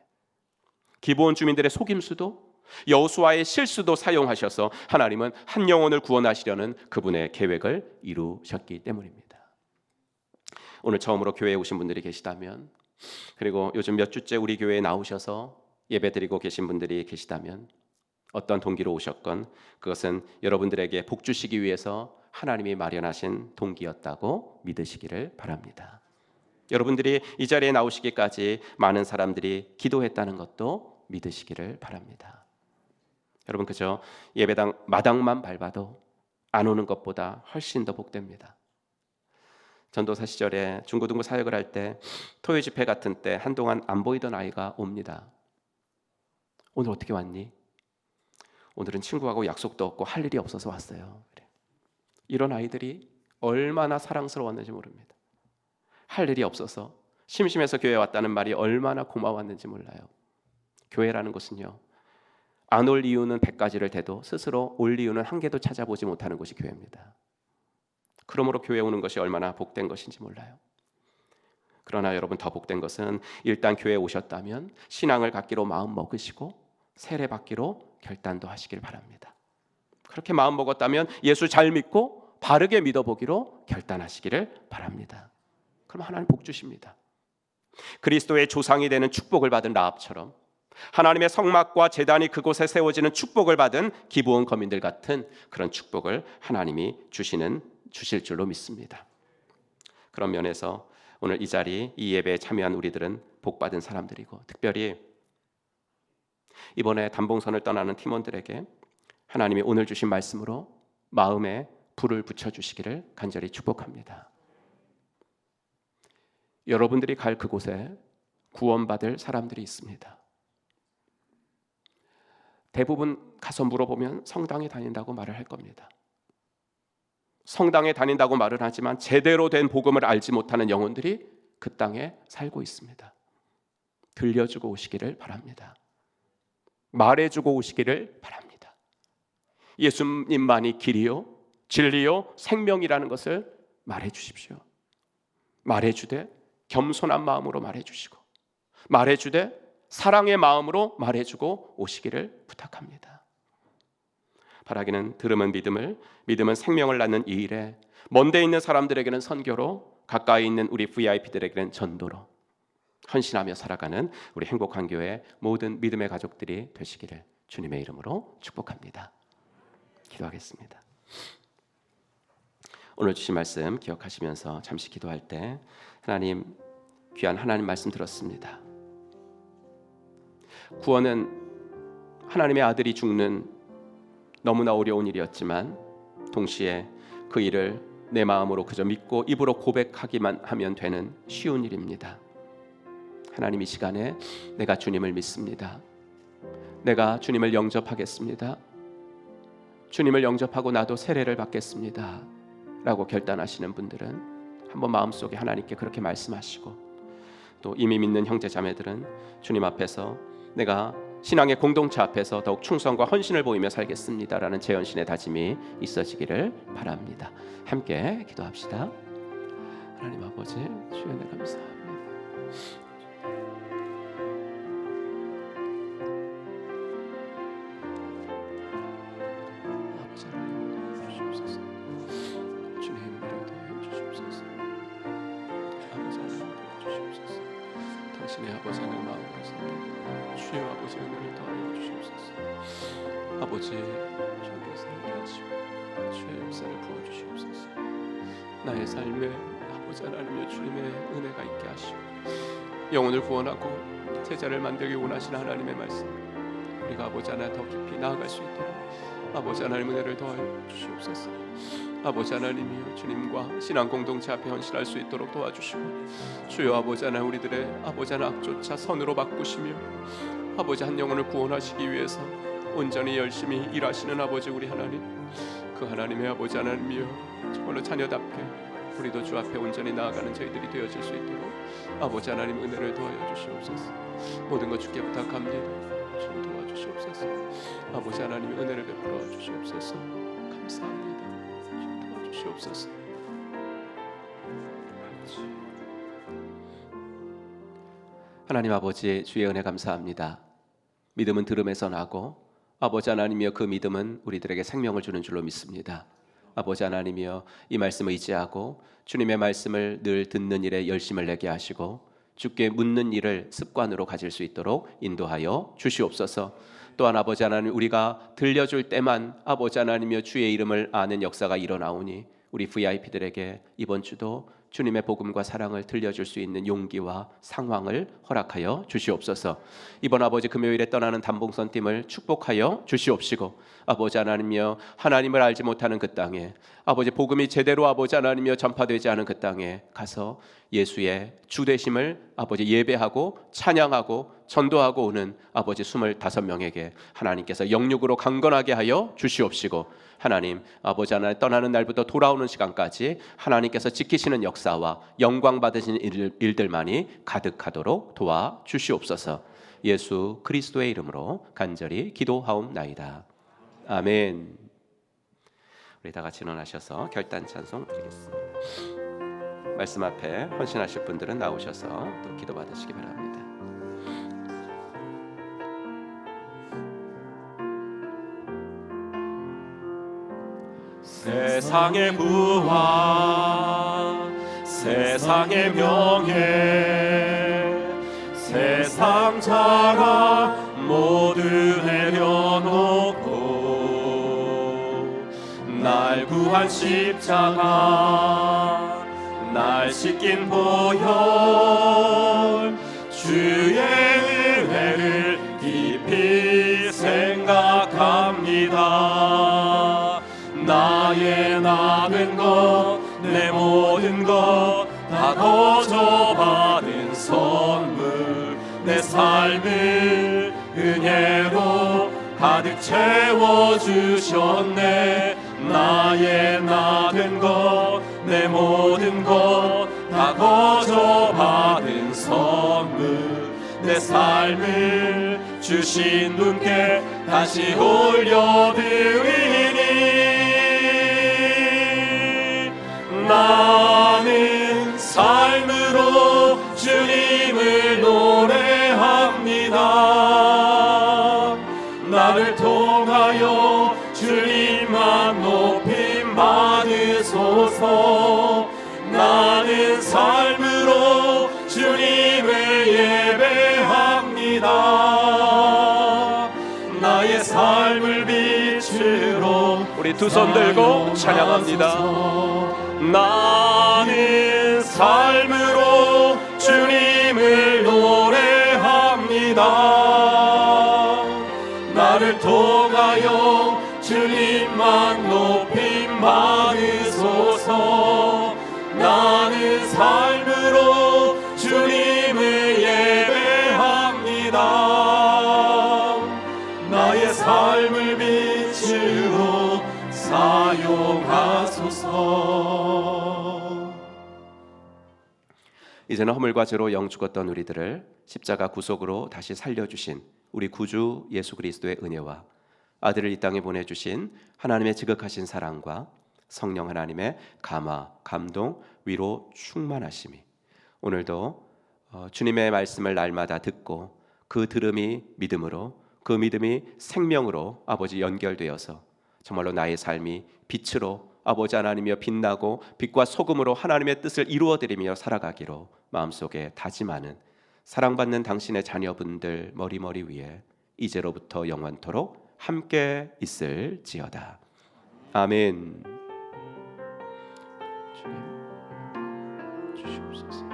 기브온 주민들의 속임수도 여호수아의 실수도 사용하셔서 하나님은 한 영혼을 구원하시려는 그분의 계획을 이루셨기 때문입니다. 오늘 처음으로 교회에 오신 분들이 계시다면, 그리고 요즘 몇 주째 우리 교회에 나오셔서 예배드리고 계신 분들이 계시다면, 어떤 동기로 오셨건 그것은 여러분들에게 복 주시기 위해서 하나님이 마련하신 동기였다고 믿으시기를 바랍니다. 여러분들이 이 자리에 나오시기까지 많은 사람들이 기도했다는 것도 믿으시기를 바랍니다. 여러분, 그저 예배당 마당만 밟아도 안 오는 것보다 훨씬 더 복됩니다. 전도사 시절에 중고등부 사역을 할 때 토요 집회 같은 때 한동안 안 보이던 아이가 옵니다. 오늘 어떻게 왔니? 오늘은 친구하고 약속도 없고 할 일이 없어서 왔어요. 그래. 이런 아이들이 얼마나 사랑스러웠는지 모릅니다. 할 일이 없어서 심심해서 교회에 왔다는 말이 얼마나 고마웠는지 몰라요. 교회라는 것은요, 안 올 이유는 100가지를 대도 스스로 올 이유는 한 개도 찾아보지 못하는 곳이 교회입니다. 그러므로 교회 오는 것이 얼마나 복된 것인지 몰라요. 그러나 여러분, 더 복된 것은 일단 교회에 오셨다면 신앙을 갖기로 마음 먹으시고 세례 받기로 결단도 하시길 바랍니다. 그렇게 마음 먹었다면 예수 잘 믿고 바르게 믿어보기로 결단하시기를 바랍니다. 그럼 하나님 복 주십니다. 그리스도의 조상이 되는 축복을 받은 라합처럼 하나님의 성막과 제단이 그곳에 세워지는 축복을 받은 기브온 거민들 같은 그런 축복을 하나님이 주실 줄로 믿습니다. 그런 면에서 오늘 이 자리, 이 예배에 참여한 우리들은 복받은 사람들이고, 특별히 이번에 담봉선을 떠나는 팀원들에게 하나님이 오늘 주신 말씀으로 마음에 불을 붙여주시기를 간절히 축복합니다. 여러분들이 갈 그곳에 구원받을 사람들이 있습니다. 대부분 가서 물어보면 성당에 다닌다고 말을 할 겁니다. 성당에 다닌다고 말을 하지만 제대로 된 복음을 알지 못하는 영혼들이 그 땅에 살고 있습니다. 들려주고 오시기를 바랍니다. 말해주고 오시기를 바랍니다. 예수님만이 길이요 진리요 생명이라는 것을 말해주십시오. 말해주되 겸손한 마음으로 말해주시고, 말해주되 사랑의 마음으로 말해주고 오시기를 부탁합니다. 바라기는 들음은 믿음을, 믿음은 생명을 낳는 이 일에 먼데 있는 사람들에게는 선교로, 가까이 있는 우리 VIP들에게는 전도로 헌신하며 살아가는 우리 행복한 교회 모든 믿음의 가족들이 되시기를 주님의 이름으로 축복합니다. 기도하겠습니다. 오늘 주신 말씀 기억하시면서 잠시 기도할 때, 하나님, 귀한 하나님 말씀 들었습니다. 구원은 하나님의 아들이 죽는 너무나 어려운 일이었지만 동시에 그 일을 내 마음으로 그저 믿고 입으로 고백하기만 하면 되는 쉬운 일입니다. 하나님, 이 시간에 내가 주님을 믿습니다. 내가 주님을 영접하겠습니다. 주님을 영접하고 나도 세례를 받겠습니다 라고 결단하시는 분들은 한번 마음속에 하나님께 그렇게 말씀하시고, 또 이미 믿는 형제 자매들은 주님 앞에서 내가 신앙의 공동체 앞에서 더욱 충성과 헌신을 보이며 살겠습니다라는 제헌신의 다짐이 있어지기를 바랍니다. 함께 기도합시다. 하나님 아버지, 주여 내 감사합니다. 아버지 하나님 주시옵소서. 주님 은혜를 더해 주시옵소서. 아버지 하나님 주시옵소서. 당신의 아버지 하나님 마음으로 삽니다. 주여 아버지 은혜를 더하여 주시옵소서. 아버지, 주님의 살게 하시고 주의 역사를 부어주시옵소서. 나의 삶에 아버지 하나님의 주님의 은혜가 있게 하시고 영혼을 구원하고 제자를 만들기 원하시는 하나님의 말씀, 우리가 아버지 하나 더 깊이 나아갈 수 있도록 아버지 하나님 은혜를 더하여 주시옵소서. 아버지 하나님이여, 주님과 신앙 공동체 앞에 헌신할 수 있도록 도와주시고, 주여 아버지 하나님, 우리들의 아버지 하나님 악조차 선으로 바꾸시며 아버지 한 영혼을 구원하시기 위해서 온전히 열심히 일하시는 아버지 우리 하나님, 그 하나님의 아버지 하나님이여, 정말로 자녀답게 우리도 주 앞에 온전히 나아가는 저희들이 되어질 수 있도록 아버지 하나님 은혜를 도와여 주시옵소서. 모든 것 주께 부탁합니다. 주님 도와주시옵소서. 아버지 하나님의 은혜를 베풀어 주시옵소서. 감사합니다. 주님 도와주시옵소서. 하나님 아버지, 주의 은혜 감사합니다. 믿음은 들음에서 나고 아버지 하나님이여, 그 믿음은 우리들에게 생명을 주는 줄로 믿습니다. 아버지 하나님이여, 이 말씀을 의지하고 주님의 말씀을 늘 듣는 일에 열심을 내게 하시고 주께 묻는 일을 습관으로 가질 수 있도록 인도하여 주시옵소서. 또한 아버지 하나님, 우리가 들려줄 때만 아버지 하나님이여 주의 이름을 아는 역사가 일어나오니 우리 VIP들에게 이번 주도 주님의 복음과 사랑을 들려줄 수 있는 용기와 상황을 허락하여 주시옵소서. 이번 아버지 금요일에 떠나는 담봉선 팀을 축복하여 주시옵시고, 아버지 하나님이여, 하나님을 알지 못하는 그 땅에 아버지 복음이 제대로 아버지 하나님이여 전파되지 않은 그 땅에 가서 예수의 주되심을 아버지 예배하고 찬양하고 전도하고 오는 아버지 25명에게 하나님께서 영육으로 강건하게 하여 주시옵시고, 하나님 아버지 하나님, 떠나는 날부터 돌아오는 시간까지 하나님께서 지키시는 역사와 영광 받으시는 일들만이 가득하도록 도와주시옵소서. 예수 그리스도의 이름으로 간절히 기도하옵나이다. 아멘. 우리 다 같이 일어나셔서 결단 찬송 드리겠습니다. 말씀 앞에 헌신하실 분들은 나오셔서 또 기도 받으시기 바랍니다. 세상의 부와 세상의 명예, 세상 자랑 구한 십자가 날 씻긴 보혈 주의 은혜를 깊이 생각합니다. 나의 나은 것 내 모든 것 다 거저 받은 선물 내 삶을 은혜로 가득 채워주셨네. 나의 나은 것 내 모든 것 다 거저 받은 선물 내 삶을 주신 분께 다시 올려드리니 나는 삶으로 주님을 노래합니다. 나를 통하여 주님만 높임 받으소서. 나는 삶으로 주님을 예배합니다. 나의 삶을 빛으로 우리 두 손 들고 찬양합니다. 나는 삶으로 주님을 노래합니다. 나를 통하여 주님만 높임 받으소서. 나는 삶으로 주님을 예배합니다. 나의 삶을 빛으로 사용하소서. 이제는 허물과 죄로 영 죽었던 우리들을 십자가 구속으로 다시 살려주신 우리 구주 예수 그리스도의 은혜와 아들을 이 땅에 보내주신 하나님의 지극하신 사랑과 성령 하나님의 감화, 감동, 위로, 충만하심이 오늘도 주님의 말씀을 날마다 듣고 그 들음이 믿음으로 그 믿음이 생명으로 아버지 연결되어서 정말로 나의 삶이 빛으로 아버지 하나님이여 빛나고 빛과 소금으로 하나님의 뜻을 이루어드리며 살아가기로 마음속에 다짐하는 사랑받는 당신의 자녀분들 머리머리 위에 이제로부터 영원토록 함께 있을지어다. 아멘. 주님 주시옵소서.